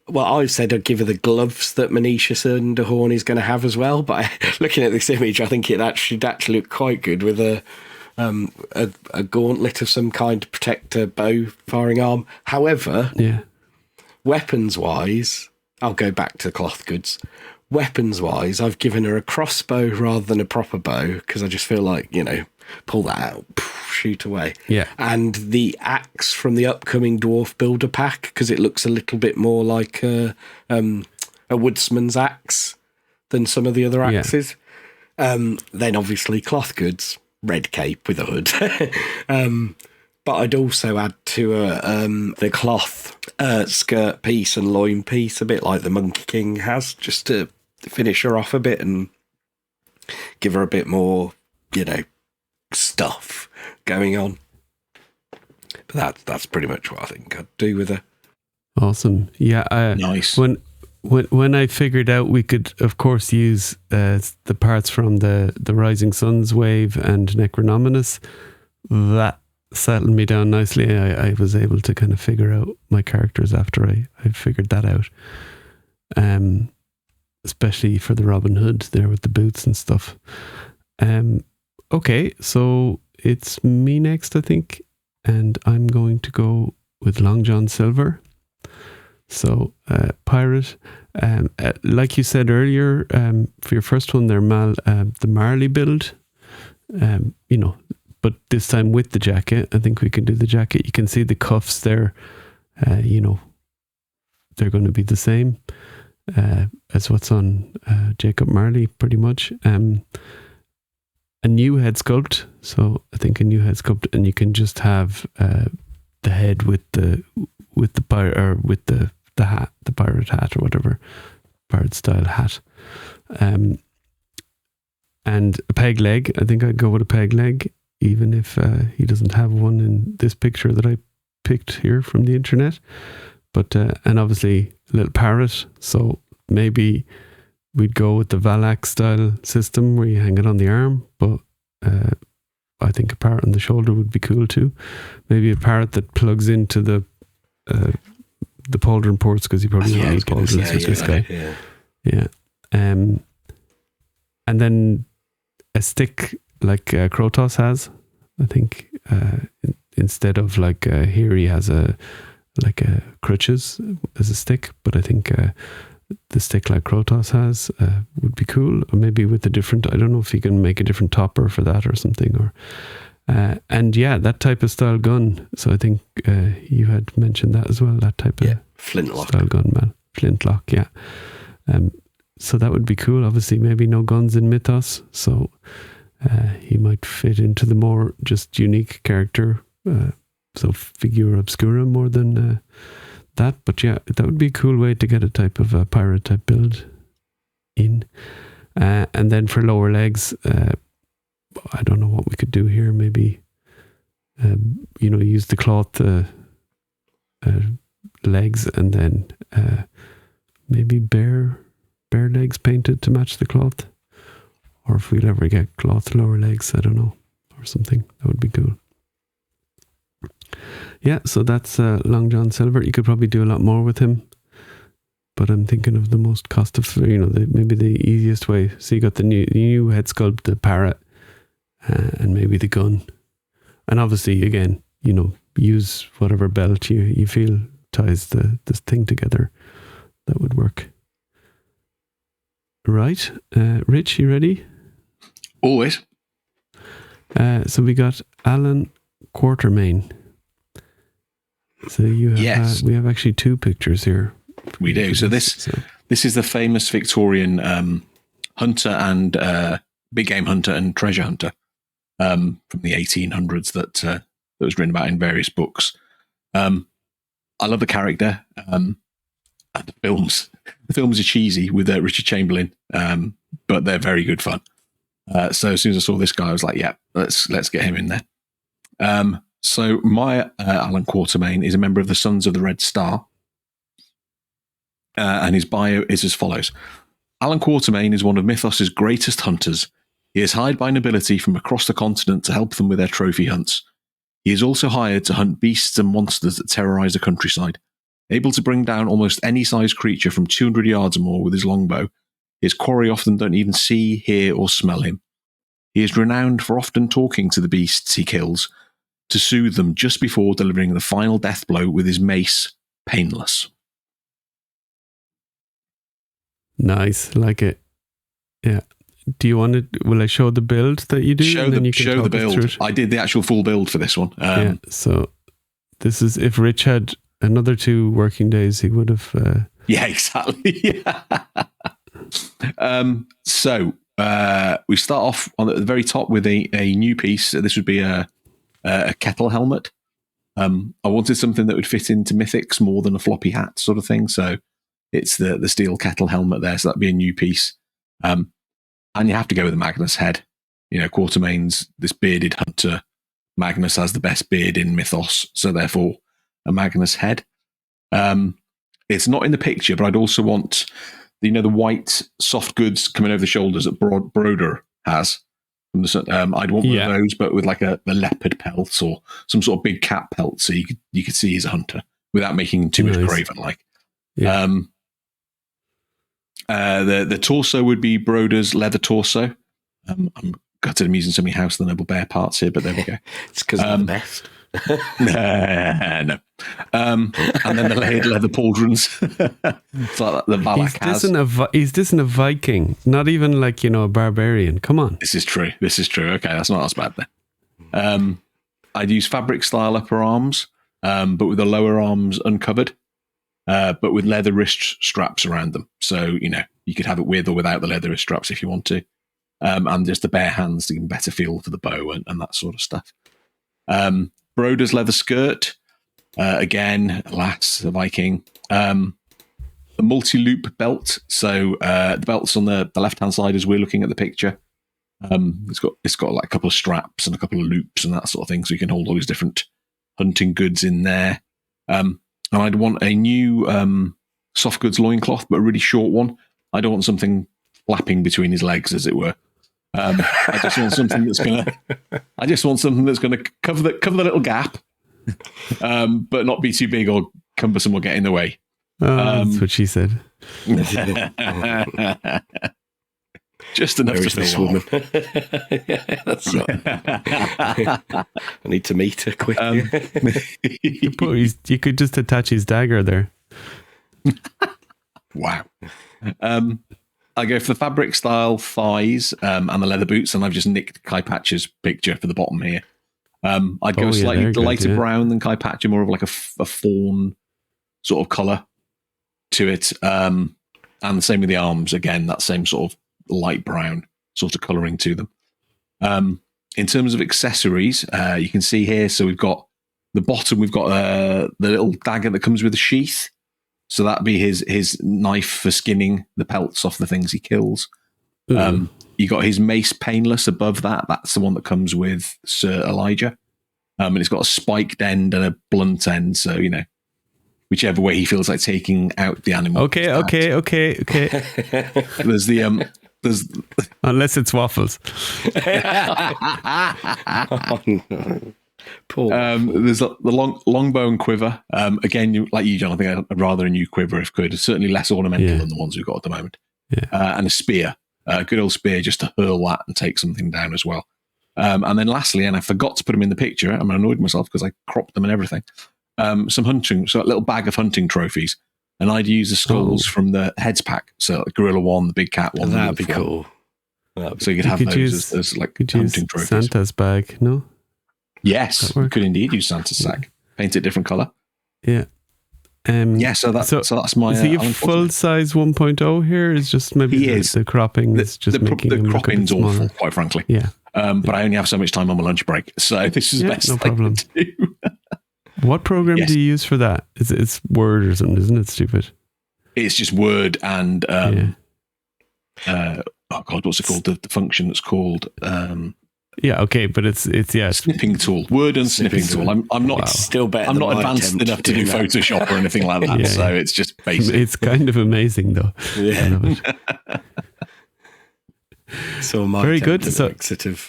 well, I've said I'd give her the gloves that Manisha Cinderhorn is going to have as well. But looking at this image, I think it should actually look quite good with a gauntlet of some kind to protect her bow firing arm. However, weapons-wise, I'll go back to cloth goods. Weapons-wise, I've given her a crossbow rather than a proper bow, because I just feel like, pull that out, shoot away. Yeah. And the axe from the upcoming Dwarf Builder pack, because it looks a little bit more like a woodsman's axe than some of the other axes. Then obviously cloth goods, red cape with a hood. But I'd also add to the cloth skirt piece and loin piece, a bit like the Monkey King has, just to finish her off a bit and give her a bit more, stuff going on. But that's pretty much what I think I'd do with her. Awesome. Yeah. Nice. When I figured out we could, of course, use the parts from the Rising Suns wave and Necronominus, that settled me down nicely. I was able to kind of figure out my characters after I figured that out. Especially for the Robin Hood there with the boots and stuff. Okay, so it's me next, I think, and I'm going to go with Long John Silver. So, pirate. Like you said earlier, for your first one there, Mal, the Marley build, but this time with the jacket. I think we can do the jacket. You can see the cuffs there, they're going to be the same as what's on Jacob Marley, pretty much. A new head sculpt. So I think a new head sculpt, and you can just have the head with the pirate, or with the hat, the pirate hat or whatever, pirate style hat. And a peg leg. I think I'd go with a peg leg, even if he doesn't have one in this picture that I picked here from the internet. But and obviously a little parrot. So maybe we'd go with the Valak style system where you hang it on the arm. But I think a parrot on the shoulder would be cool too. Maybe a parrot that plugs into the pauldron ports, because he probably has pauldrons with this guy. Yeah. And then a stick like Krotos has. I think instead of like here he has a crutches as a stick, but I think the stick like Krotos has would be cool. Or maybe with a different, I don't know if you can make a different topper for that or something, or and yeah, that type of style gun. So I think you had mentioned that as well, that type of flintlock style gun, man. Flintlock, yeah. So that would be cool. Obviously maybe no guns in Mythos, so he might fit into the more just unique character, so figure obscura more than that. But yeah, that would be a cool way to get a type of a pirate type build in. And then for lower legs, I don't know what we could do here. Maybe use the cloth legs, and then maybe bare legs painted to match the cloth. Or if we'll ever get cloth lower legs, I don't know, or something, that would be cool. Yeah, so that's Long John Silver. You could probably do a lot more with him, but I'm thinking of the most cost effective, maybe the easiest way. So you got the new head sculpt, the parrot, and maybe the gun. And obviously, again, use whatever belt you feel ties this thing together. That would work. Right. Rich, you ready? Always. So we got Alan Quatermain. So you have, Yes. we have actually two pictures here. We do. So this is the famous Victorian hunter and big game hunter and treasure hunter from the 1800s that was written about in various books. I love the character. And the films are cheesy with Richard Chamberlain, but they're very good fun. So as soon as I saw this guy, I was like, yeah, let's get him in there. So my Alan Quatermain is a member of the Sons of the Red Star. And his bio is as follows. Alan Quatermain is one of Mythos's greatest hunters. He is hired by nobility from across the continent to help them with their trophy hunts. He is also hired to hunt beasts and monsters that terrorize the countryside. Able to bring down almost any size creature from 200 yards or more with his longbow, his quarry often don't even see, hear, or smell him. He is renowned for often talking to the beasts he kills to soothe them just before delivering the final death blow with his mace, Painless. Nice, like it. Yeah. Do you want to? Will I show the build that you do? Show the build. I did the actual full build for this one. Yeah. So this is if Rich had another 2 working days, he would have. Yeah, exactly. So we start off on the very top with a new piece. This would be a kettle helmet. I wanted something that would fit into Mythics more than a floppy hat sort of thing. So it's the steel kettle helmet there. So that'd be a new piece. And you have to go with a Magnus head. You know, Quatermain's this bearded hunter. Magnus has the best beard in Mythos. So therefore, a Magnus head. It's not in the picture, but I'd also want, the white soft goods coming over the shoulders that Broder has. From the, I'd want one of those, but with like a leopard pelt or some sort of big cat pelt, so you could see he's a hunter without making him too much Craven like. Yeah. The torso would be Broder's leather torso. I'm gutted I'm using so many House of the Noble Bear parts here, but there we go. It's because they're the best. No. And then the layered leather pauldrons. It's like the Valak has. He's dissing a Viking, not even like, a barbarian. Come on. This is true. Okay, that's not as bad then. I'd use fabric style upper arms, but with the lower arms uncovered, but with leather wrist straps around them. So, you could have it with or without the leather wrist straps if you want to. And just the bare hands to give a better feel for the bow and that sort of stuff. Broder's leather skirt, again, alas, a Viking. A multi-loop belt. So the belt's on the left-hand side as we're looking at the picture. It's got like a couple of straps and a couple of loops and that sort of thing, so you can hold all these different hunting goods in there. And I'd want a new soft goods loincloth, but a really short one. I don't want something flapping between his legs, as it were. I just want something that's gonna cover the little gap, but not be too big or cumbersome or get in the way. That's what she said. Just enough to this woman. That's I need to meet her quick. You could just attach his dagger there. Wow. I go for the fabric style thighs and the leather boots, and I've just nicked Kai Patch's picture for the bottom here. I'd go slightly lighter brown than Kai Patch, more of like a fawn sort of colour to it. And the same with the arms, again, that same sort of light brown sort of colouring to them. In terms of accessories, you can see here, so we've got the bottom, we've got the little dagger that comes with a sheath. So that'd be his knife for skinning the pelts off the things he kills. You got his mace Painless above that. That's the one that comes with Sir Elijah. And it's got a spiked end and a blunt end. So, whichever way he feels like taking out the animal. Okay. There's unless it's waffles. Oh, no. There's the longbow and quiver. Again, like you, John, I think I'd rather a new quiver if could. It's certainly less ornamental than the ones we've got at the moment. Yeah. And a spear, a good old spear, just to hurl that and take something down as well. And then lastly, and I forgot to put them in the picture, I'm annoyed myself because I cropped them and everything. So a little bag of hunting trophies. and I'd use the skulls from the heads pack. So like Gorilla one, the big cat one. That'd be the wolf one. cool. So you could have those as like hunting trophies. Santa's bag, no? Yes, you could indeed use Santa's sack. Paint it different colour. Yeah. So that's my. Is he a full size 1.0 here? Is just maybe the cropping is just making him look a bit cropping's awful, smaller. quite frankly. Yeah. But I only have so much time on my lunch break, so this is the best no thing problem. to do. What program do you use for that? It's Word or something, isn't it? Stupid. It's just Word and oh God, what's it called? The function that's called yeah, okay, but it's snipping tool. Word and snipping tool. I'm not still better. I'm than not my advanced attempt enough to do that. Photoshop or anything like that. So it's just basic. It's kind of amazing though. Yeah. I love it. So my Very good. attempt So at sort of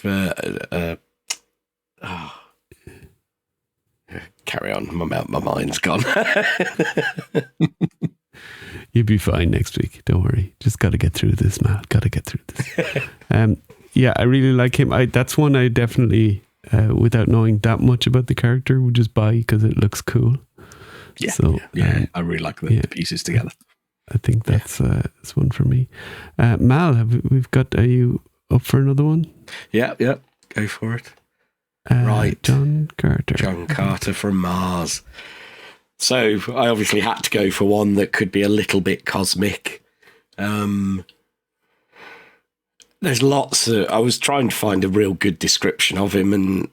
carry on. My mind's gone. you'll be fine next week. Don't worry. Just got to get through this, Mal. Got to get through this. Yeah, I really like him. That's one I definitely, without knowing that much about the character, would just buy because it looks cool. Yeah, so, I really like the pieces together. I think that's one for me. Mal, are you up for another one? Yeah, go for it. Right. John Carter. John Carter from Mars. So I obviously had to go for one that could be a little bit cosmic. There's lots of... I was trying to find a real good description of him and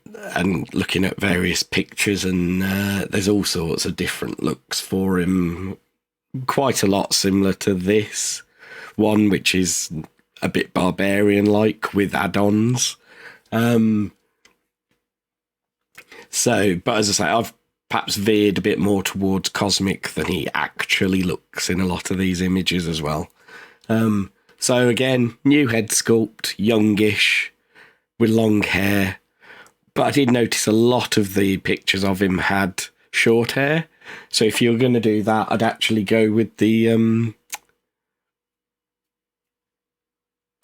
looking at various pictures, and there's all sorts of different looks for him. Quite a lot similar to this one, which is a bit barbarian-like with add-ons. But as I say, I've perhaps veered a bit more towards cosmic than he actually looks in a lot of these images as well. So again, new head sculpt, youngish, with long hair. But I did notice a lot of the pictures of him had short hair. So if you're going to do that, I'd actually go with the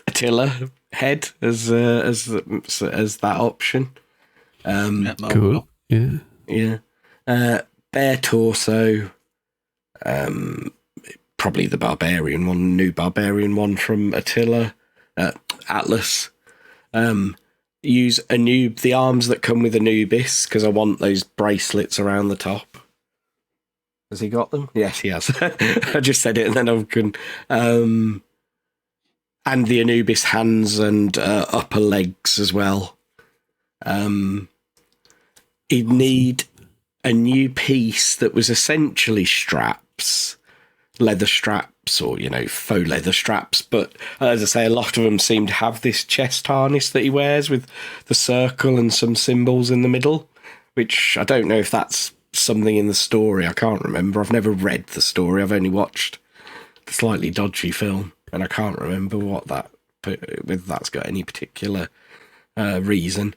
Attila head as that option. Cool. Yeah. Bare torso. Probably the barbarian one, new barbarian one from Attila, Atlas. Use the arms that come with Anubis, because I want those bracelets around the top. Has he got them? Yes, he has. I just said it and then I can. And the Anubis hands and upper legs as well. He'd need a new piece that was essentially straps. Leather straps or, faux leather straps. But as I say, a lot of them seem to have this chest harness that he wears with the circle and some symbols in the middle, which I don't know if that's something in the story. I can't remember. I've never read the story. I've only watched the slightly dodgy film, and I can't remember whether that's got any particular reason.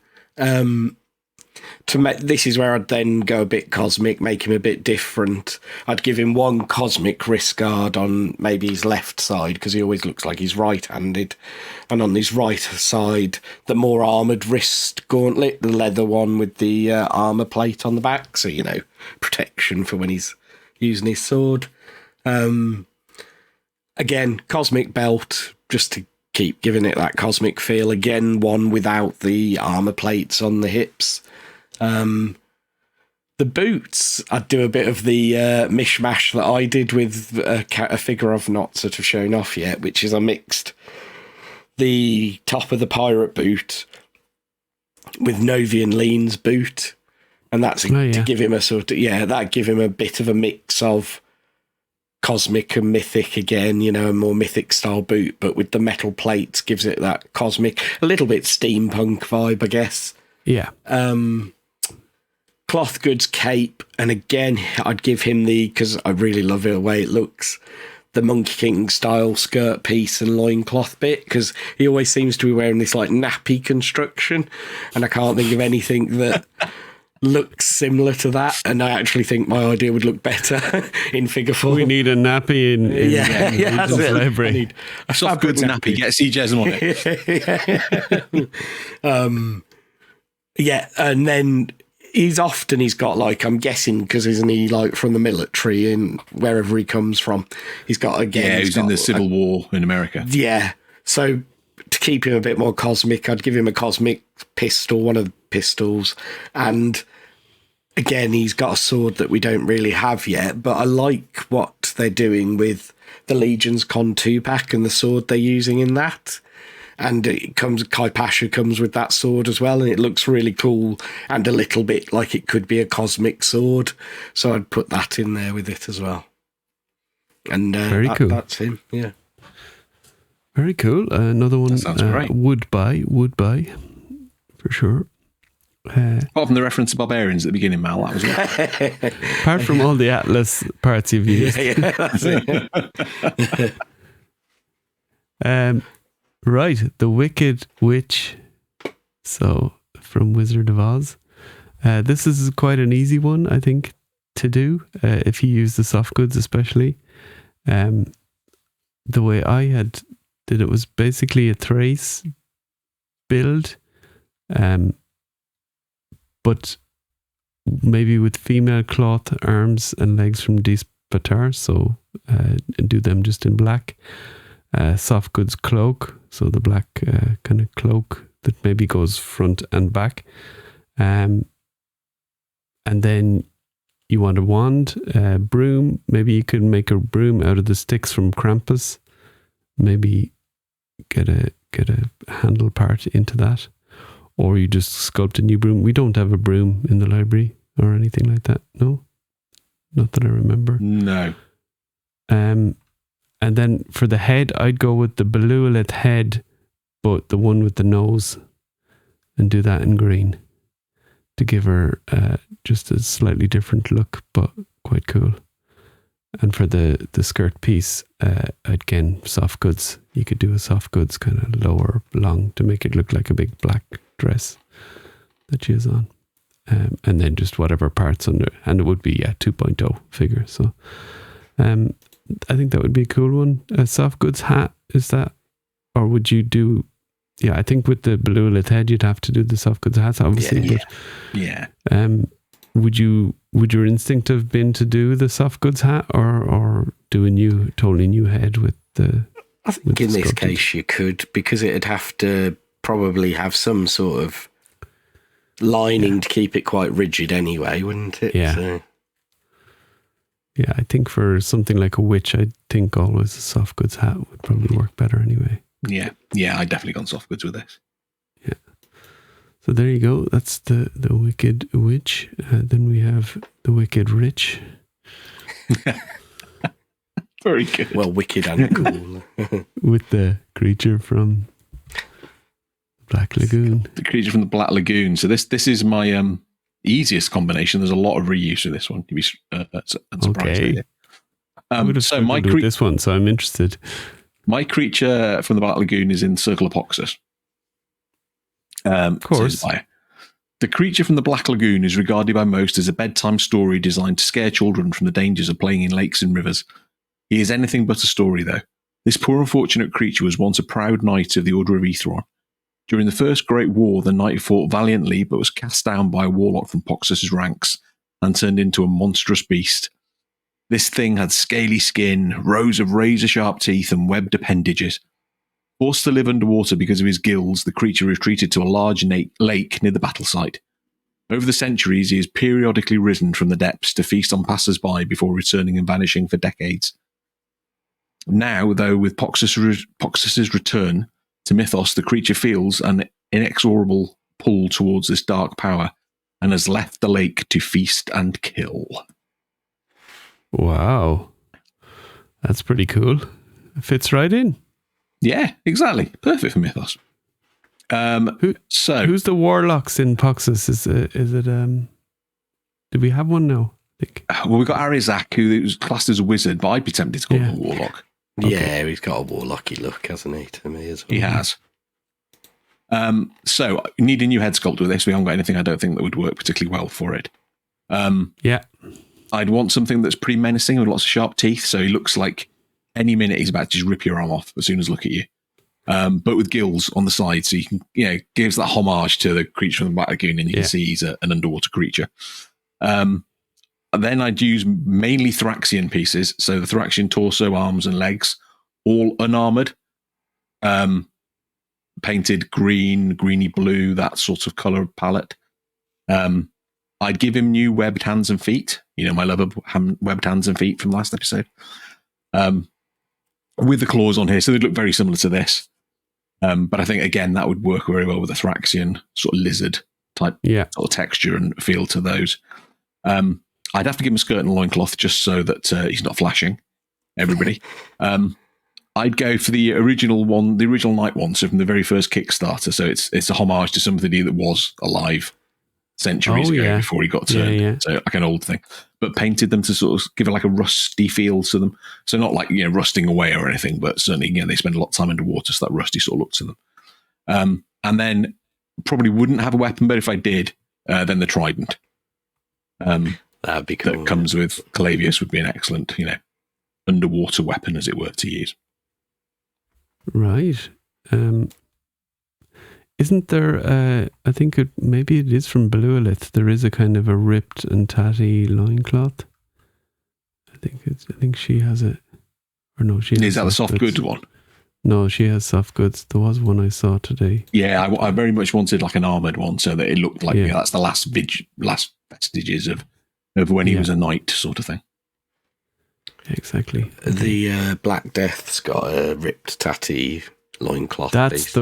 This is where I'd then go a bit cosmic, make him a bit different. I'd give him one cosmic wrist guard on maybe his left side, because he always looks like he's right-handed. And on his right side, the more armoured wrist gauntlet, the leather one with the armour plate on the back. So, protection for when he's using his sword. Again, cosmic belt, just to keep giving it that cosmic feel. Again, one without the armour plates on the hips. The boots, I'd do a bit of the mishmash that I did with a figure I've not sort of shown off yet, which is I mixed the top of the pirate boot with Novian Lean's boot, and that's to give him that'd give him a bit of a mix of cosmic and mythic again, a more mythic style boot, but with the metal plates gives it that cosmic, a little bit steampunk vibe, I guess. Yeah. Cloth goods cape, and again I'd give him because I really love the way it looks, the Monkey King style skirt piece and loincloth bit, because he always seems to be wearing this like nappy construction, and I can't think of anything that looks similar to that, and I actually think my idea would look better in figure form. We need a nappy in the library. I need a soft goods nappy. Get CJ's on it. And then he's got like, I'm guessing because isn't he like from the military and wherever he comes from, he's got Yeah, he was in the Civil War in America. Yeah, so to keep him a bit more cosmic, I'd give him a cosmic pistol, one of the pistols, and again, he's got a sword that we don't really have yet, but I like what they're doing with the Legion's Con 2 pack and the sword they're using in that. And Kai Pasha comes with that sword as well, and it looks really cool and a little bit like it could be a cosmic sword. So I'd put that in there with it as well. And Very cool. That's him, yeah. Very cool. Another one. That sounds great. Would buy, for sure. Apart from the reference to barbarians at the beginning, Mal, that was it. Apart from all the Atlas parts you've used. Yeah, that's it. Right, the Wicked Witch. So, from Wizard of Oz. This is quite an easy one, I think, to do, if you use the soft goods especially. The way I had did it was basically a Thrace build, but maybe with female cloth arms and legs from Dispatar, so do them just in black. Soft goods cloak, so the black kind of cloak that maybe goes front and back, and then you want a wand, broom. Maybe you could make a broom out of the sticks from Krampus. Maybe get a handle part into that, or you just sculpt a new broom. We don't have a broom in the library or anything like that. No, not that I remember. No. And then for the head, I'd go with the Belualith head, but the one with the nose, and do that in green to give her just a slightly different look, but quite cool. And for the skirt piece, again, soft goods. You could do a soft goods kind of lower, long, to make it look like a big black dress that she has on. And then just whatever parts under, and it would be 2.0 figure. So I think that would be a cool one. A soft goods hat, is that? Or would you do... Yeah, I think with the Belualith head, you'd have to do the soft goods hats, obviously. Yeah. Would your instinct have been to do the soft goods hat, or do a totally new head with the... I think in this case you could, because it'd have to probably have some sort of lining to keep it quite rigid anyway, wouldn't it? Yeah. So. Yeah, I think for something like a witch, I think always a soft goods hat would probably work better anyway. Yeah, I'd definitely gone soft goods with this. Yeah. So there you go. That's the Wicked Witch. Then we have the Wicked Rich. Very good. Well, wicked and cool. With the creature from Black Lagoon. The creature from the Black Lagoon. So this is my easiest combination. There's a lot of reuse with this one. You'd be surprised. Okay. I would have so my with this one, so I'm interested. My creature from the Black Lagoon is in Circle of Poxus. Of course. The creature from the Black Lagoon is regarded by most as a bedtime story designed to scare children from the dangers of playing in lakes and rivers. He is anything but a story, though. This poor unfortunate creature was once a proud knight of the Order of Etheron. During the First Great War, the knight fought valiantly, but was cast down by a warlock from Poxus's ranks and turned into a monstrous beast. This thing had scaly skin, rows of razor-sharp teeth, and webbed appendages. Forced to live underwater because of his gills, the creature retreated to a large lake near the battle site. Over the centuries, he has periodically risen from the depths to feast on passers-by before returning and vanishing for decades. Now, though, with Poxus's return to Mythos, the creature feels an inexorable pull towards this dark power and has left the lake to feast and kill. Wow. That's pretty cool. It fits right in. Yeah, exactly. Perfect for Mythos. Who's the warlocks in Poxus? Is it do we have one now? I think. Well, we've got Arizak, who was classed as a wizard, but I'd be tempted to call him a warlock. Okay. Yeah, he's got a warlocky look, hasn't he, to me as well? He has. So, you need a new head sculpt with this. We haven't got anything I don't think that would work particularly well for it. Yeah. I'd want something that's pretty menacing with lots of sharp teeth, so he looks like any minute he's about to just rip your arm off as soon as look at you. but with gills on the side, so you can, gives that homage to the creature from the Black Lagoon, and you can see he's an underwater creature. Then I'd use mainly Thraxian pieces, so the Thraxian torso, arms, and legs, all unarmored, painted green, greeny blue, that sort of color palette. I'd give him new webbed hands and feet. My love of webbed hands and feet from last episode. With the claws on here, so they look very similar to this. But I think, again, that would work very well with the Thraxian sort of lizard type sort of texture and feel to those. I'd have to give him a skirt and a loincloth just so that he's not flashing everybody. I'd go for the original one, the original Night one, so from the very first Kickstarter. So it's a homage to somebody that was alive centuries ago before he got turned. So like an old thing. But painted them to sort of give it like a rusty feel to them. So not like, rusting away or anything, but certainly, they spend a lot of time underwater, so that rusty sort of look to them. And then probably wouldn't have a weapon, but if I did, then the trident. That'd be cool. That comes with Calavius would be an excellent, underwater weapon, as it were, to use. Right. Isn't there, I think maybe it is from Bluelith, there is a kind of a ripped and tatty loincloth. I think she has it. Or no, she has. Is that the soft goods one? No, she has soft goods. There was one I saw today. Yeah, I very much wanted like an armoured one so that it looked like that's the last vestiges of when he was a knight sort of thing. Exactly. The Black Death's got a ripped tatty loincloth. That's the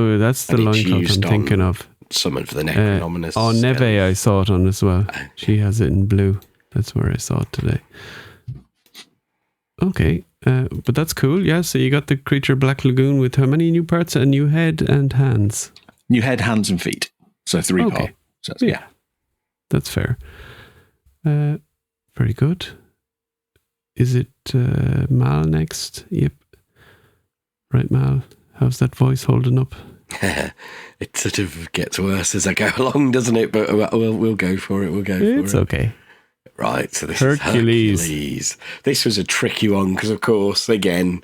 loincloth I'm thinking of. Some of the Necronominous. Neve I saw it on as well. She has it in blue. That's where I saw it today. Okay, but that's cool. Yeah, so you got the creature Black Lagoon with how many new parts? A new head and hands. New head, hands, and feet. So 3 parts. So that's fair. Very good. Is it Mal next? Yep. Right, Mal. How's that voice holding up? It sort of gets worse as I go along, doesn't it? But we'll go for it. It's okay. Right, so this Hercules. is Hercules. This was a tricky one because, of course, again,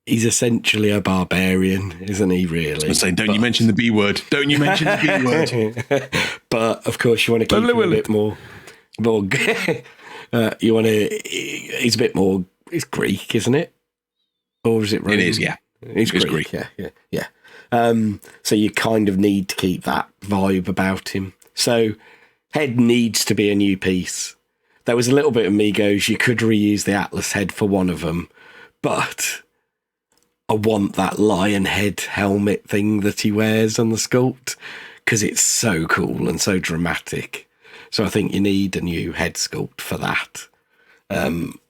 he's essentially a barbarian, isn't he, really? Don't you mention the B word. Don't you mention the B word. But, of course, you want to keep him a bit more you want to... He's a bit more... It's Greek, isn't it? Or is it Roman? It is, yeah. It's Greek. Yeah. So you kind of need to keep that vibe about him. So head needs to be a new piece. There was a little bit of me goes, you could reuse the Atlas head for one of them, but I want that lion head helmet thing that he wears on the sculpt because it's so cool and so dramatic. So I think you need a new head sculpt for that.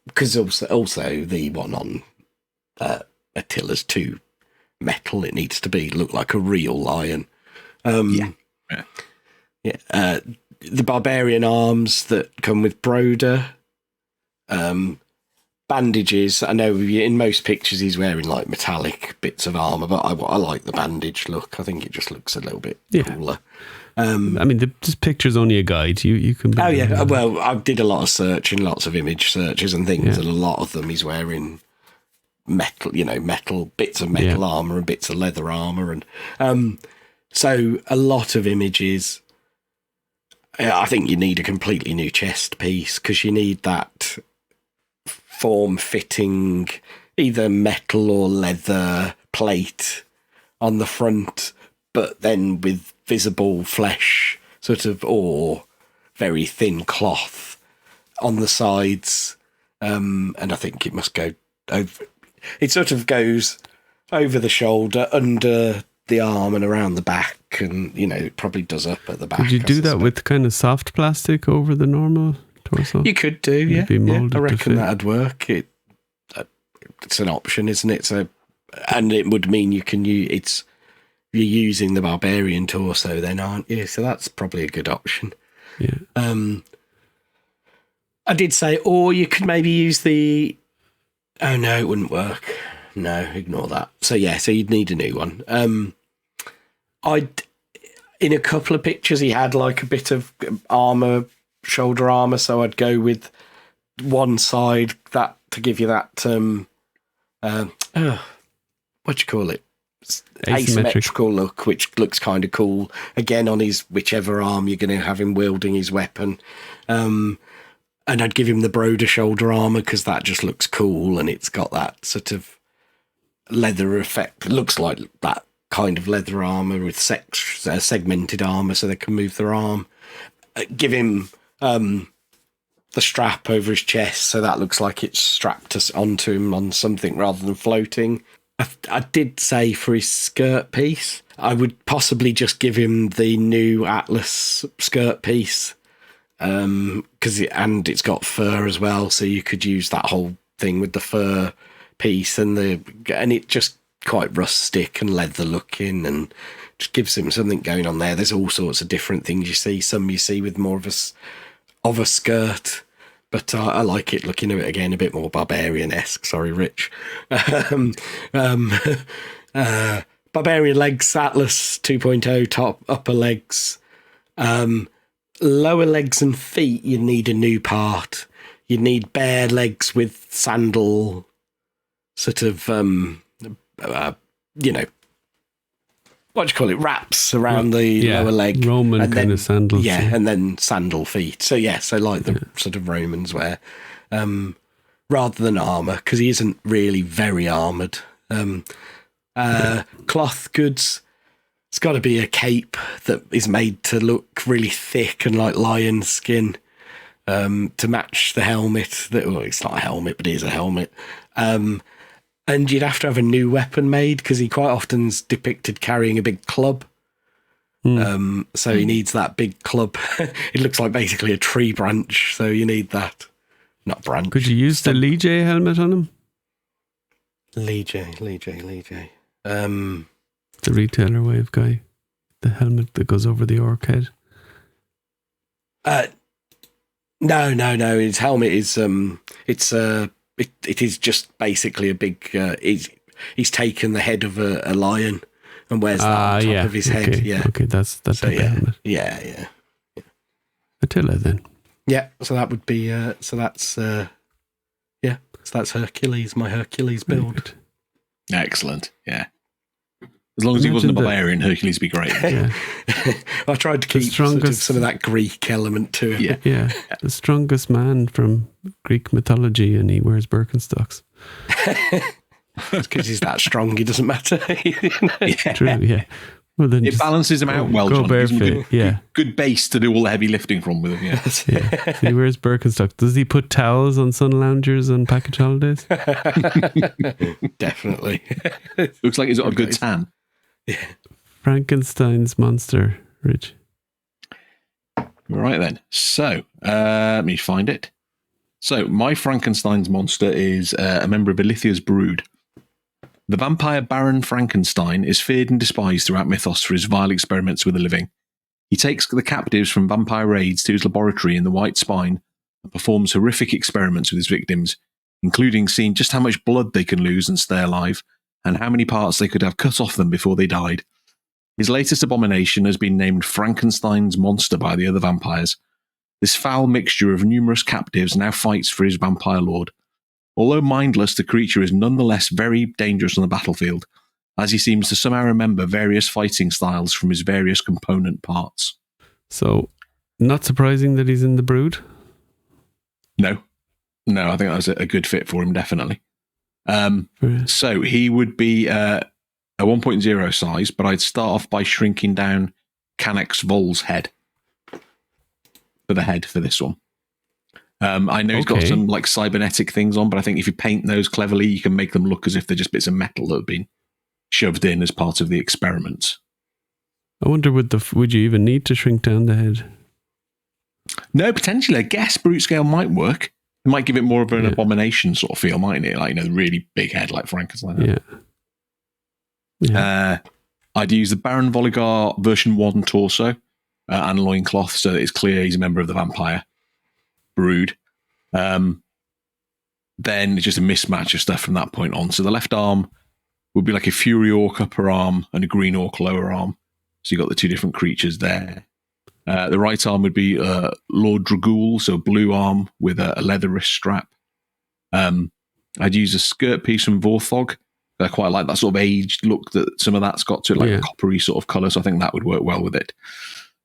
Because also the one on Attila's 2 metal, it needs to look like a real lion. The barbarian arms that come with Broder, bandages. I know in most pictures he's wearing like metallic bits of armor, but I like the bandage look. I think it just looks a little bit cooler. I mean, this picture's only a guide. You can. Well, I did a lot of searching, lots of image searches and things, and a lot of them he's wearing metal, bits of metal armor and bits of leather armor, and so a lot of images. I think you need a completely new chest piece because you need that form-fitting, either metal or leather plate on the front, but then with visible flesh, or very thin cloth on the sides. And I think it must go over. It sort of goes over the shoulder, under the arm and around the back, and it probably does up at the back. Could you do that with kind of soft plastic over the normal torso? You could do, I reckon that'd work. It's an option, isn't it? So, and it would mean you can use you're using the barbarian torso, then, aren't you? So that's probably a good option. Yeah. I did say, or you could maybe use the. Oh no, it wouldn't work. No, ignore that. So you'd need a new one. In a couple of pictures, he had like a bit of armor, shoulder armor. So I'd go with one side that to give you that. What do you call it? asymmetrical look, which looks kind of cool. Again, on his whichever arm you're going to have him wielding his weapon. And I'd give him the Broder shoulder armor because that just looks cool, and it's got that sort of leather effect. It looks like that kind of leather armor with segmented armor so they can move their arm. Give him the strap over his chest so that looks like it's strapped onto him on something rather than floating. I did say for his skirt piece, I would possibly just give him the new Atlas skirt piece, because it's got fur as well, so you could use that whole thing with the fur piece and it just quite rustic and leather looking, and just gives him something going on there. There's all sorts of different things you see. Some you see with more of a skirt. But I like it looking at it again a bit more barbarian-esque. Sorry, Rich. Barbarian legs, Atlas 2.0, top, upper legs. Lower legs and feet, you need a new part. You need bare legs with sandal, sort of, what do you call it? Wraps around the lower leg. Roman and kind of sandals. Yeah, and then sandal feet. So like the sort of Romans wear, rather than armour, because he isn't really very armoured. Cloth goods. It's got to be a cape that is made to look really thick and like lion skin, to match the helmet. It's not a helmet, but it is a helmet. And you'd have to have a new weapon made because he quite often's depicted carrying a big club. So he needs that big club. It looks like basically a tree branch, so you need that. Not branch. Could you use the Lige helmet on him? Lige. The retailer wave guy. The helmet that goes over the orc head. No. His helmet is it is just basically a big. He's taken the head of a lion and wears that on top of his head. Yeah. Okay, that's the helmet. Yeah. Attila then. Yeah. So that would be. So that's Hercules. My Hercules build. Excellent. Yeah. As long as he wasn't a barbarian, Hercules would be great. Yeah. I tried to keep some of that Greek element to it. Yeah. The strongest man from Greek mythology, and he wears Birkenstocks. Because he's that strong, he doesn't matter. True, yeah. Well, then it balances him out well, go John. barefoot, Good base to do all the heavy lifting from with him, yeah. So he wears Birkenstocks. Does he put towels on sun loungers on package holidays? Definitely. Looks like he's got a good tan. Yeah. Frankenstein's monster, Rich. Right then. So, let me find it. So, my Frankenstein's monster is a member of Ilithia's brood. The vampire Baron Frankenstein is feared and despised throughout mythos for his vile experiments with the living. He takes the captives from vampire raids to his laboratory in the White Spine and performs horrific experiments with his victims, including seeing just how much blood they can lose and stay alive, and how many parts they could have cut off them before they died. His latest abomination has been named Frankenstein's monster by the other vampires. This foul mixture of numerous captives now fights for his vampire lord. Although mindless, the creature is nonetheless very dangerous on the battlefield, as he seems to somehow remember various fighting styles from his various component parts. So, not surprising that he's in the brood? No, I think that was a good fit for him, definitely. So he would be a 1.0 size, but I'd start off by shrinking down Canex Vol's head for the head for this one. I know he's got some like cybernetic things on, but I think if you paint those cleverly, you can make them look as if they're just bits of metal that have been shoved in as part of the experiment. I wonder, would you even need to shrink down the head? No, potentially. I guess brute scale might work. It might give it more of an abomination sort of feel, mightn't it? Like, the really big head like Frankenstein. Yeah. I'd use the Baron Voligar version 1 torso and loincloth so that it's clear he's a member of the vampire brood. Then it's just a mismatch of stuff from that point on. So the left arm would be like a Fury Orc upper arm and a Green Orc lower arm. So you've got the two different creatures there. The right arm would be Lord Dragool, so a blue arm with a leather wrist strap. I'd use a skirt piece from Vorthog I quite like that sort of aged look that some of that's got to it, like a coppery sort of colour. So I think that would work well with it.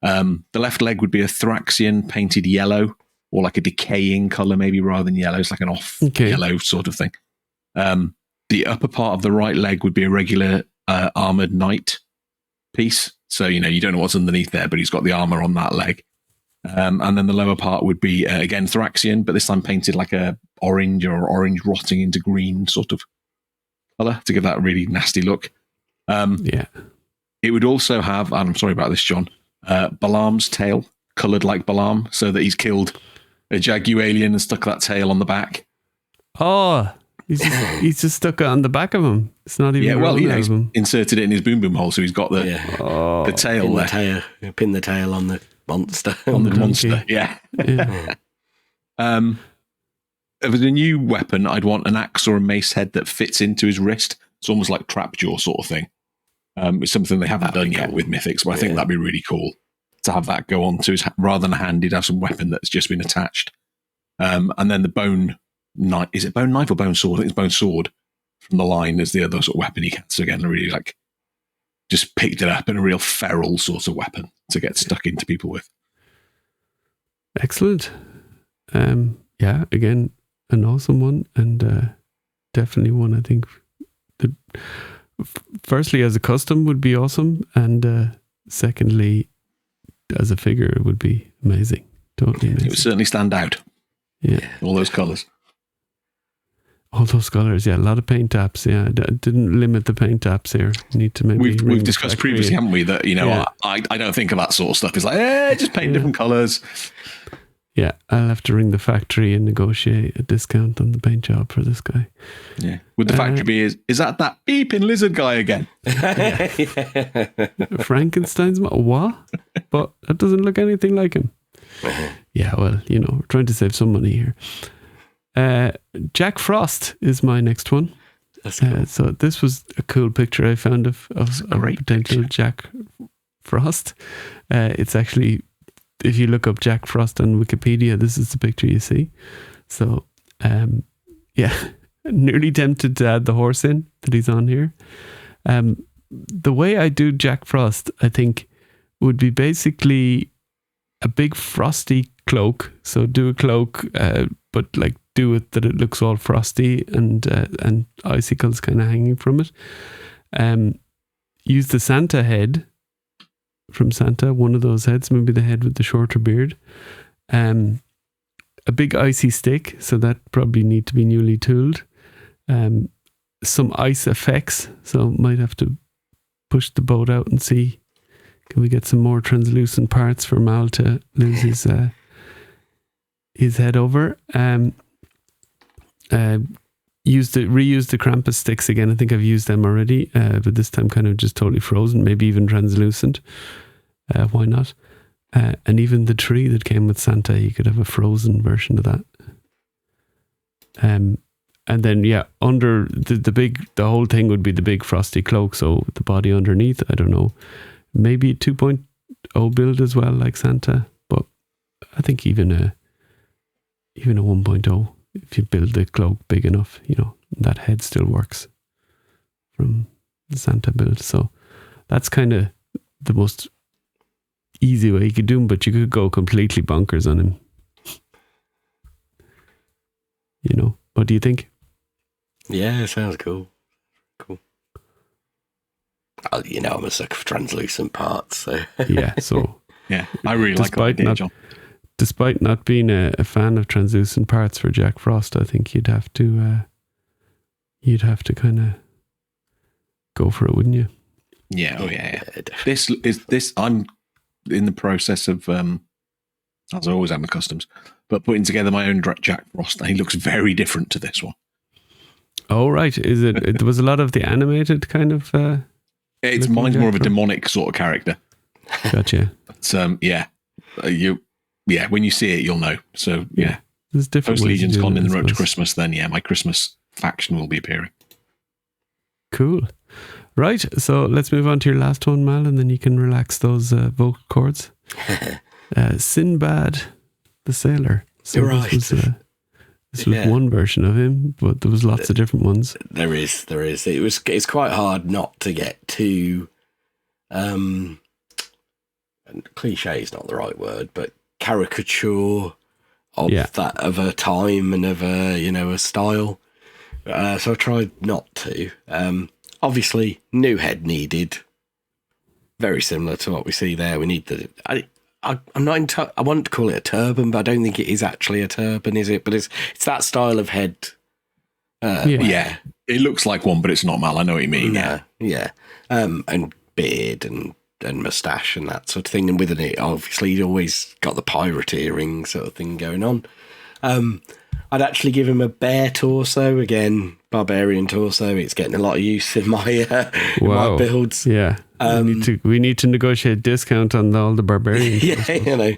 The left leg would be a Thraxian painted yellow, or like a decaying colour maybe rather than yellow. It's like an off yellow sort of thing. The upper part of the right leg would be a regular armoured knight piece. So, you don't know what's underneath there, but he's got the armour on that leg. And then the lower part would be, again, Thraxian, but this time painted like a orange or orange rotting into green sort of colour to give that really nasty look. It would also have, and I'm sorry about this, John, Balaam's tail, coloured like Balaam, so that he's killed a Jagu alien and stuck that tail on the back. Oh, he's just stuck it on the back of him. It's not even he's inserted it in his boom boom hole, so he's got the tail there. Pin the tail on the monster. On the monster, yeah. If it was a new weapon, I'd want an axe or a mace head that fits into his wrist. It's almost like Trapjaw sort of thing. It's something they haven't done yet with Mythics, but I think that'd be really cool to have that go on to his, rather than a hand, he'd have some weapon that's just been attached. And then the bone knife, is it bone knife or bone sword? I think it's bone sword from the line as the other sort of weapon he gets. So again, really like just picked it up in a real feral sort of weapon to get stuck into people with. Excellent. Again, an awesome one, and definitely one I think that firstly as a custom would be awesome, and secondly as a figure would be amazing. Totally amazing. It would certainly stand out. Yeah. All those colours. All those colours, yeah. A lot of paint apps, yeah. Didn't limit the paint apps here. Need to maybe... We've discussed previously, haven't we, that, I don't think of that sort of stuff. It's like, just paint different colours. Yeah, I'll have to ring the factory and negotiate a discount on the paint job for this guy. Yeah. Would the factory be, is that beeping lizard guy again? Frankenstein's what? But that doesn't look anything like him. Yeah, well, we're trying to save some money here. Jack Frost is my next one. That's cool. So this was a cool picture I found of a potential picture. Jack Frost. It's actually... If you look up Jack Frost on Wikipedia, this is the picture you see. So, nearly tempted to add the horse in that he's on here. The way I do Jack Frost, I think, would be basically a big frosty cloak. So do a cloak, but like do it that it looks all frosty and icicles kind of hanging from it. Use the Santa head from Santa, one of those heads, maybe the head with the shorter beard. A big icy stick, so that probably need to be newly tooled. Some ice effects, so might have to push the boat out and see, can we get some more translucent parts for Mal to lose his head over. Reuse the Krampus sticks again. I think I've used them already, but this time kind of just totally frozen, maybe even translucent. Why not? And even the tree that came with Santa, you could have a frozen version of that. And then under the whole thing would be the big frosty cloak. So the body underneath, I don't know, maybe a 2.0 build as well, like Santa. But I think even a 1.0. If you build the cloak big enough, that head still works from the Santa build. So that's kind of the most easy way you could do him, but you could go completely bonkers on him. What do you think? Yeah, sounds cool. Cool. I'm a sucker for translucent parts. So. Yeah, so... Yeah, I really like that idea, John. Despite not being a fan of translucent parts for Jack Frost, I think you'd have to kind of go for it, wouldn't you? Yeah. This. I'm in the process of, as I always am with customs, but putting together my own Jack Frost, and he looks very different to this one. Oh right, is it? There was a lot of the animated kind of. It's mine's more of a demonic sort of character. Gotcha. But when you see it, you'll know. So, yeah. There's different Post Legion's gone in the road to suppose. Christmas, then, my Christmas faction will be appearing. Cool. Right, so let's move on to your last one, Mal, and then you can relax those vocal cords. Sinbad, the sailor. So Right. This was This was one version of him, but there was lots of different ones. There is. It's quite hard not to get too cliche is not the right word, but caricature of that of a time and of a style. So I tried not to. Obviously, new head needed. Very similar to what we see there. We need I'm not. I want to call it a turban, but I don't think it is actually a turban, is it? But it's that style of head. Yeah, it looks like one, but it's not, Mal. I know what you mean. Yeah. And beard and moustache and that sort of thing. And within it, obviously, he's always got the pirate earring sort of thing going on. I'd actually give him a bear torso again, barbarian torso. It's getting a lot of use in my my builds. Yeah, we need to negotiate discount on all the barbarians. Yeah,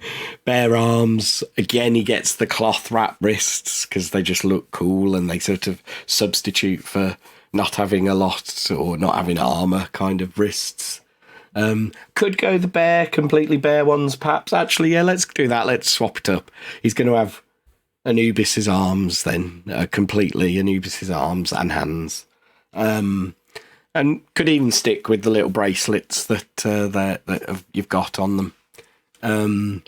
bear arms. Again, he gets the cloth wrap wrists because they just look cool and they sort of substitute for not having a lot or not having armor kind of wrists. Could go the completely bare ones, perhaps. Actually, yeah, let's do that. Let's swap it up. He's going to have Anubis's arms then, completely Anubis's arms and hands, and could even stick with the little bracelets that you've got on them.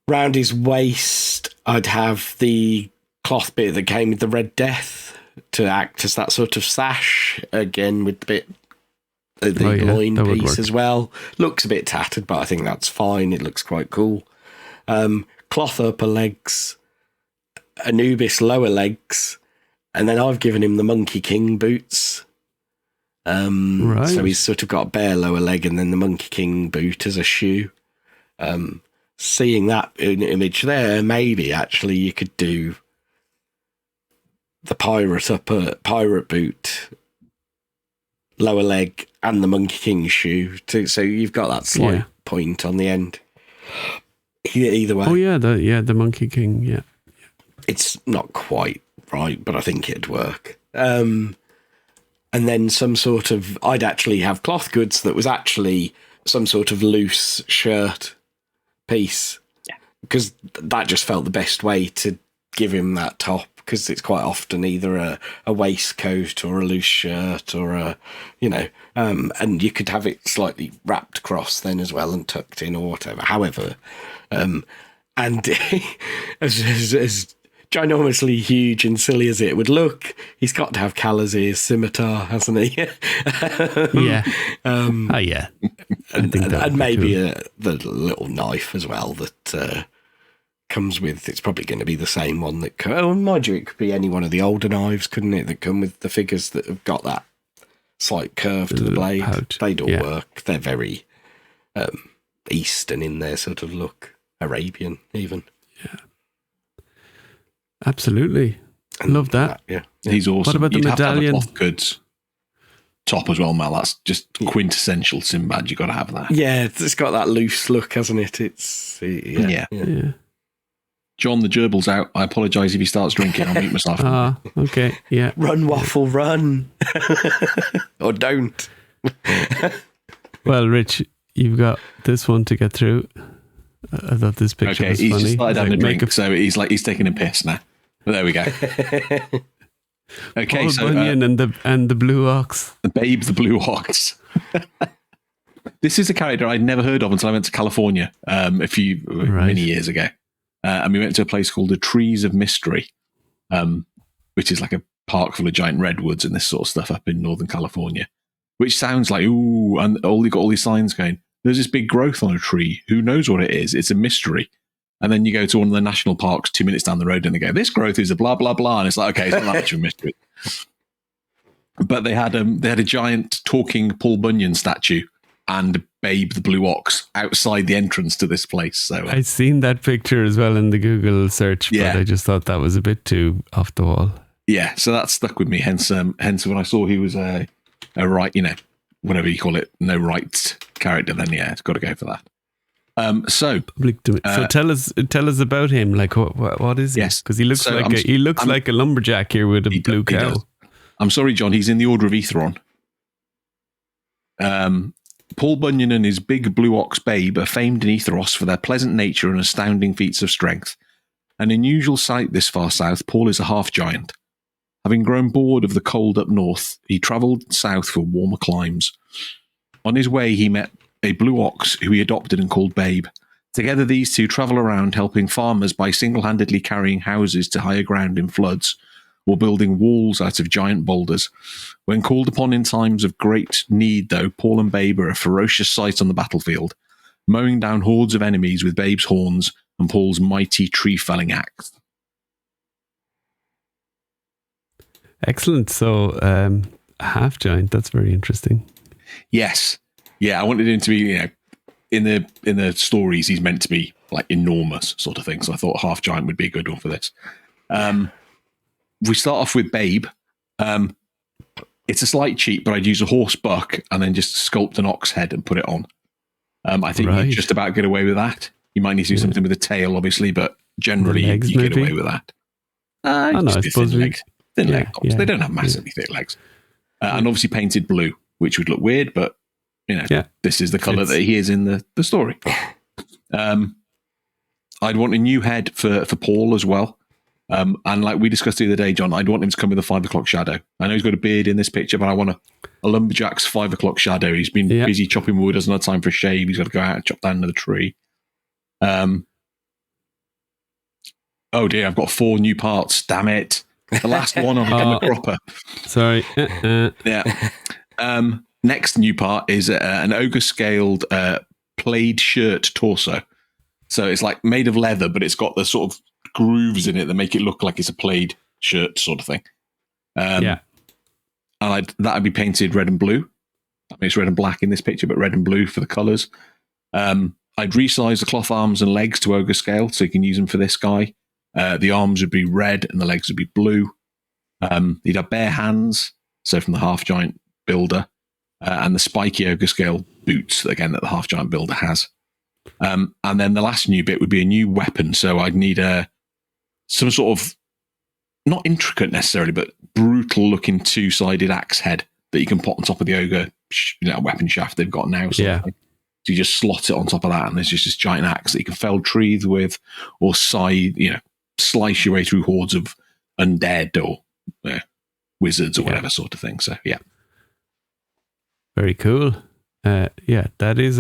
Round his waist, I'd have the cloth bit that came with the Red Death to act as that sort of sash, again with the loin piece as well. Looks a bit tattered, but I think that's fine. It looks quite cool. Cloth upper legs, Anubis lower legs, and then I've given him the Monkey King boots. So he's sort of got a bare lower leg and then the Monkey King boot as a shoe. Seeing that image there, maybe actually you could do the pirate boot, lower leg, and the Monkey King shoe. So you've got that slight point on the end. Either way. Oh yeah, the Monkey King. Yeah, it's not quite right, but I think it'd work. And then some sort of, I'd actually have cloth goods that was actually some sort of loose shirt piece, because that just felt the best way to give him that top. Because it's quite often either a waistcoat or a loose shirt or and you could have it slightly wrapped across then as well and tucked in or whatever. However, and as ginormously huge and silly as it would look, he's got to have Calazir's scimitar, hasn't he? Yeah. And maybe the little knife as well that comes with. It's probably going to be the same one that. Mind you, it could be any one of the older knives, couldn't it? That come with the figures that have got that slight curve to the blade. Pouch. They'd all work. They're very Eastern in their sort of look, Arabian even. Yeah, absolutely. Love that. He's awesome. What about the medallion? Have to have a cloth goods top as well, Mal. That's just quintessential Sinbad. You got to have that. Yeah, it's got that loose look, hasn't it? It's yeah. John, the gerbil's out. I apologise if he starts drinking. I'll mute myself. Okay, yeah. Run, Waffle, run. Or don't. Well, Rich, you've got this one to get through. I thought this picture was he's funny. just started having a drink, so he's taking a piss now. But there we go. Okay, Paul so Bunyan and the Blue Ox. the Babe, the Blue Ox. This is a character I'd never heard of until I went to California many years ago. And we went to a place called the Trees of Mystery, which is like a park full of giant redwoods and this sort of stuff up in Northern California, which sounds like, ooh, and you got all these signs going, there's this big growth on a tree. Who knows what it is? It's a mystery. And then you go to one of the national parks 2 minutes down the road and they go, this growth is a blah, blah, blah. And it's like, okay, it's not that much of a mystery. But they had a giant talking Paul Bunyan statue and Babe the Blue Ox outside the entrance to this place. So I've seen that picture as well in the Google search, but I just thought that was a bit too off the wall. Yeah, so that stuck with me. Hence when I saw he was a right, whatever you call it, no rights character, then it's got to go for that. So tell us about him. Like what is he? Yes, because he looks like a lumberjack here with a blue cow. I'm sorry, John. He's in the Order of Etheron. Paul Bunyan and his big blue ox Babe are famed in Etheros for their pleasant nature and astounding feats of strength. An unusual sight this far south, Paul is a half-giant. Having grown bored of the cold up north, he travelled south for warmer climes. On his way, he met a blue ox who he adopted and called Babe. Together, these two travel around helping farmers by single-handedly carrying houses to higher ground in floods, or building walls out of giant boulders. When called upon in times of great need, though, Paul and Babe are a ferocious sight on the battlefield, mowing down hordes of enemies with Babe's horns and Paul's mighty tree-felling axe. Excellent. So, half giant. That's very interesting. Yes. Yeah, I wanted him to be, in the stories, he's meant to be like enormous sort of thing. So I thought half giant would be a good one for this. We start off with Babe. It's a slight cheat, but I'd use a horse buck and then just sculpt an ox head and put it on. I think you just about get away with that. You might need to do something with a tail, obviously, but generally legs, you get away with that. I suppose thin leg tops. Yeah, they don't have massively thick legs. And obviously painted blue, which would look weird, but this is the colour that he is in the story. I'd want a new head for Paul as well. And like we discussed the other day, John, I'd want him to come with a 5 o'clock shadow. I know he's got a beard in this picture, but I want a lumberjack's 5 o'clock shadow. He's been busy chopping wood, doesn't have time for a shave. He's got to go out and chop down another tree. Oh dear, I've got 4 new parts. Damn it. The last one on the cropper. Sorry. Yeah. Next new part is an ogre scaled plaid shirt torso. So it's like made of leather, but it's got the sort of grooves in it that make it look like it's a plaid shirt sort of thing. And that'd be painted red and blue. I mean, it's red and black in this picture, but red and blue for the colours. I'd resize the cloth arms and legs to ogre scale, so you can use them for this guy. The arms would be red and the legs would be blue. He'd have bare hands, so from the half giant builder, and the spiky ogre scale boots, again, that the half giant builder has. And then the last new bit would be a new weapon. So I'd need some sort of, not intricate necessarily, but brutal looking 2-sided axe head that you can put on top of the ogre weapon shaft they've got now. So you just slot it on top of that, and there's just this giant axe that you can fell trees with, or slice your way through hordes of undead or wizards or whatever sort of thing. So very cool. That is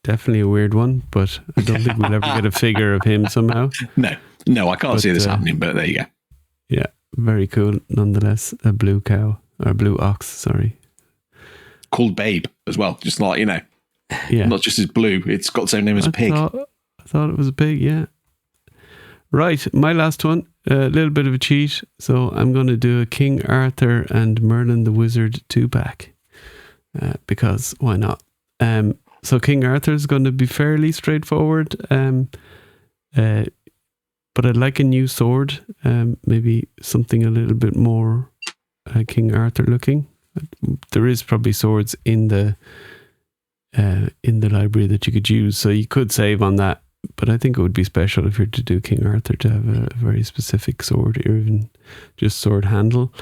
definitely a weird one, but I don't think we'll ever get a figure of him somehow. No, I can't see this happening, but there you go. Yeah, very cool. Nonetheless, a blue cow or blue ox, sorry. Called Babe as well, just like, not just as blue, it's got the same name as a pig. I thought it was a pig, yeah. Right, my last one, a little bit of a cheat. So I'm going to do a King Arthur and Merlin the Wizard 2-pack. Because why not? So King Arthur is going to be fairly straightforward. But I'd like a new sword. Maybe something a little bit more King Arthur looking. There is probably swords in the library that you could use, so you could save on that. But I think it would be special if you're to do King Arthur to have a very specific sword, or even just sword handle.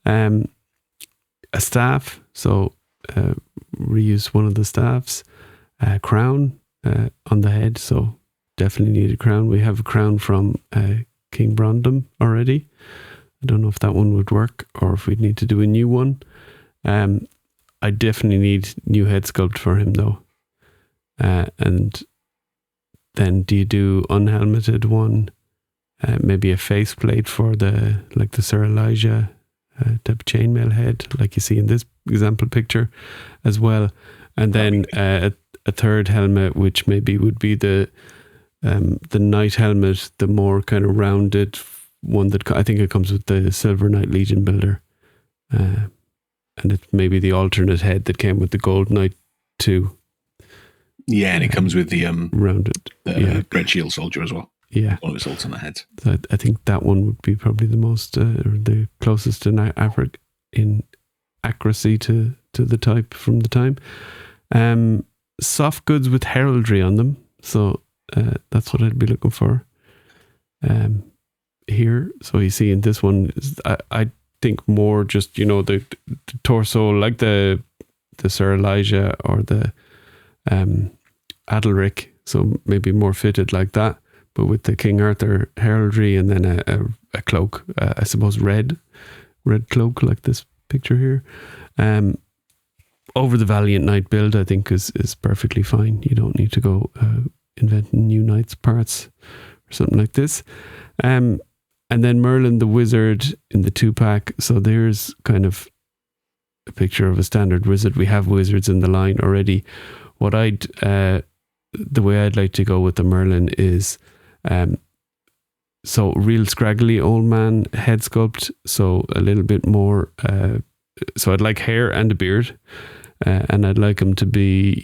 A staff, so reuse one of the staffs. A crown on the head, so definitely need a crown. We have a crown from King Brondum already. I don't know if that one would work, or if we'd need to do a new one. I definitely need new head sculpt for him though. And then do you do unhelmeted one? Maybe a faceplate for the Sir Elijah type chainmail head, like you see in this example picture as well. And then a third helmet, which maybe would be the knight helmet, the more kind of rounded one that I think it comes with the Silver Knight Legion builder. And it's maybe the alternate head that came with the Gold Knight too. Yeah, and it comes with the rounded Red Shield Soldier as well. Yeah, one of its alternate heads. So I think that one would be probably the most, or the closest in accuracy to the type from the time. Soft goods with heraldry on them, so that's what I'd be looking for here. So you see in this one, I think more just the torso, like the Sir Elijah or the Adalric, so maybe more fitted like that, but with the King Arthur heraldry and then a cloak, I suppose red cloak like this picture here. Over the Valiant Knight build, I think is perfectly fine. You don't need to go inventing new Knight's parts or something like this. And then Merlin the Wizard in the 2-pack. So there's kind of a picture of a standard wizard. We have wizards in the line already. What the way I'd like to go with the Merlin is, so real scraggly old man head sculpt. So a little bit more, so I'd like hair and a beard. And I'd like him to be,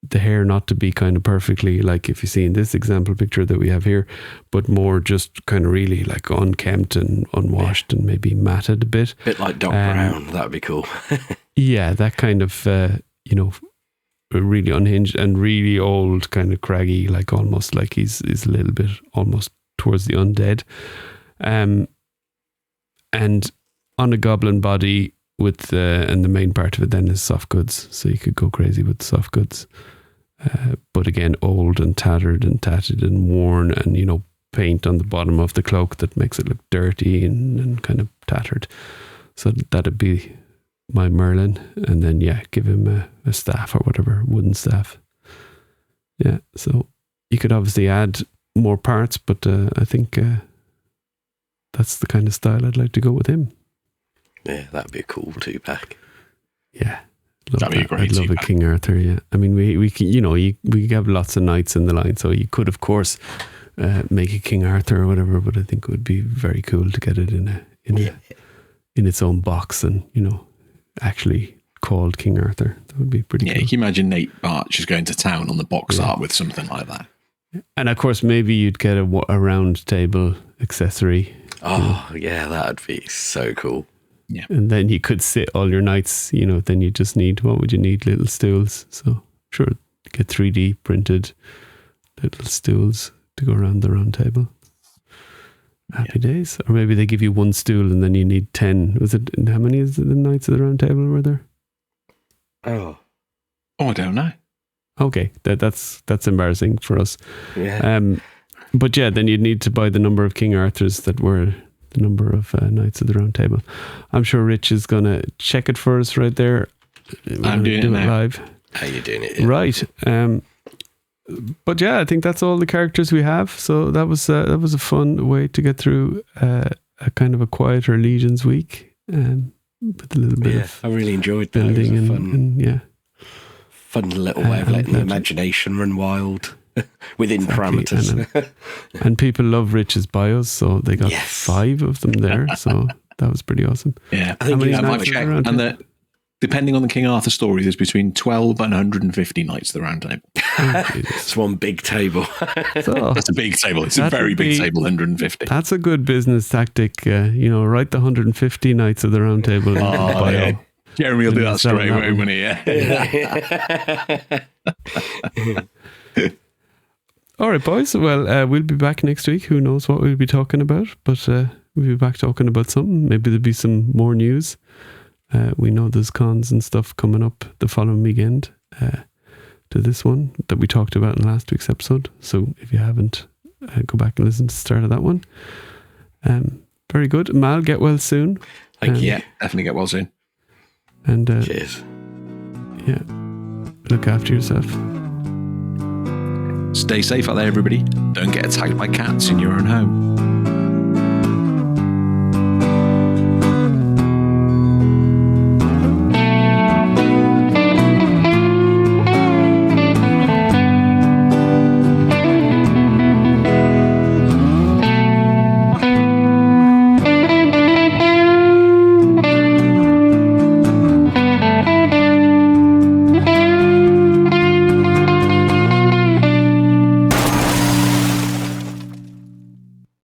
the hair not to be kind of perfectly like if you see in this example picture that we have here, but more just kind of really like unkempt and unwashed and maybe matted a bit. Bit like Doc Brown, that'd be cool. Yeah, that kind of, really unhinged and really old, kind of craggy, like almost like he's a little bit almost towards the undead. And on a goblin body, with and the main part of it then is soft goods, so you could go crazy with soft goods, but again old and tattered and tatted and worn, and paint on the bottom of the cloak that makes it look dirty and kind of tattered. So that'd be my Merlin. And then give him a staff or whatever, wooden staff. So you could obviously add more parts, but I think that's the kind of style I'd like to go with him. Yeah, that'd be a cool 2-pack. Yeah, that'd be a great. I'd love a King Arthur. Yeah, I mean, we can, we have lots of knights in the line, so you could, of course, make a King Arthur or whatever. But I think it would be very cool to get it in its own box and actually called King Arthur. That would be pretty cool. Yeah, can you imagine Nate Bart just going to town on the box art with something like that? And of course, maybe you'd get a round table accessory. Oh, yeah, that'd be so cool. Yeah. And then you could sit all your nights, then you just need, what would you need? Little stools. So sure, get 3D printed little stools to go around the round table. Happy days. Or maybe they give you one stool and then you need 10. Was it, how many is it the Knights of the Round Table were there? Oh, I don't know. Okay, that's embarrassing for us. yeah. But then you'd need to buy the number of King Arthurs that were the number of Knights of the Round Table. I'm sure Rich is going to check it for us right there. I'm doing it now. Live. How you doing it? Yeah. Right. But I think that's all the characters we have. So that was a fun way to get through a kind of a quieter Legions week, with a little bit of I really enjoyed that. building It was a fun little way of letting the imagination run wild within parameters. And people love Rich's bios, so they got 5 of them there. So that was pretty awesome. Yeah, I think I might check. And depending on the King Arthur story, there's between 12 and 150 Knights of the Round Table. It's one big table. So, that's a big table. It's a very big table, 150. That's a good business tactic. Write the 150 Knights of the Round Table in the bio. Yeah. Jeremy will do that straight away, won't he? Yeah. All right, boys. Well, we'll be back next week. Who knows what we'll be talking about, but we'll be back talking about something. Maybe there'll be some more news. We know there's cons and stuff coming up the following weekend to this one that we talked about in last week's episode. So if you haven't, go back and listen to the start of that one. Very good. Mal, get well soon. Thank you. Yeah, definitely get well soon. And Cheers. Yeah, look after yourself. Stay safe out there, everybody. Don't get attacked by cats in your own home.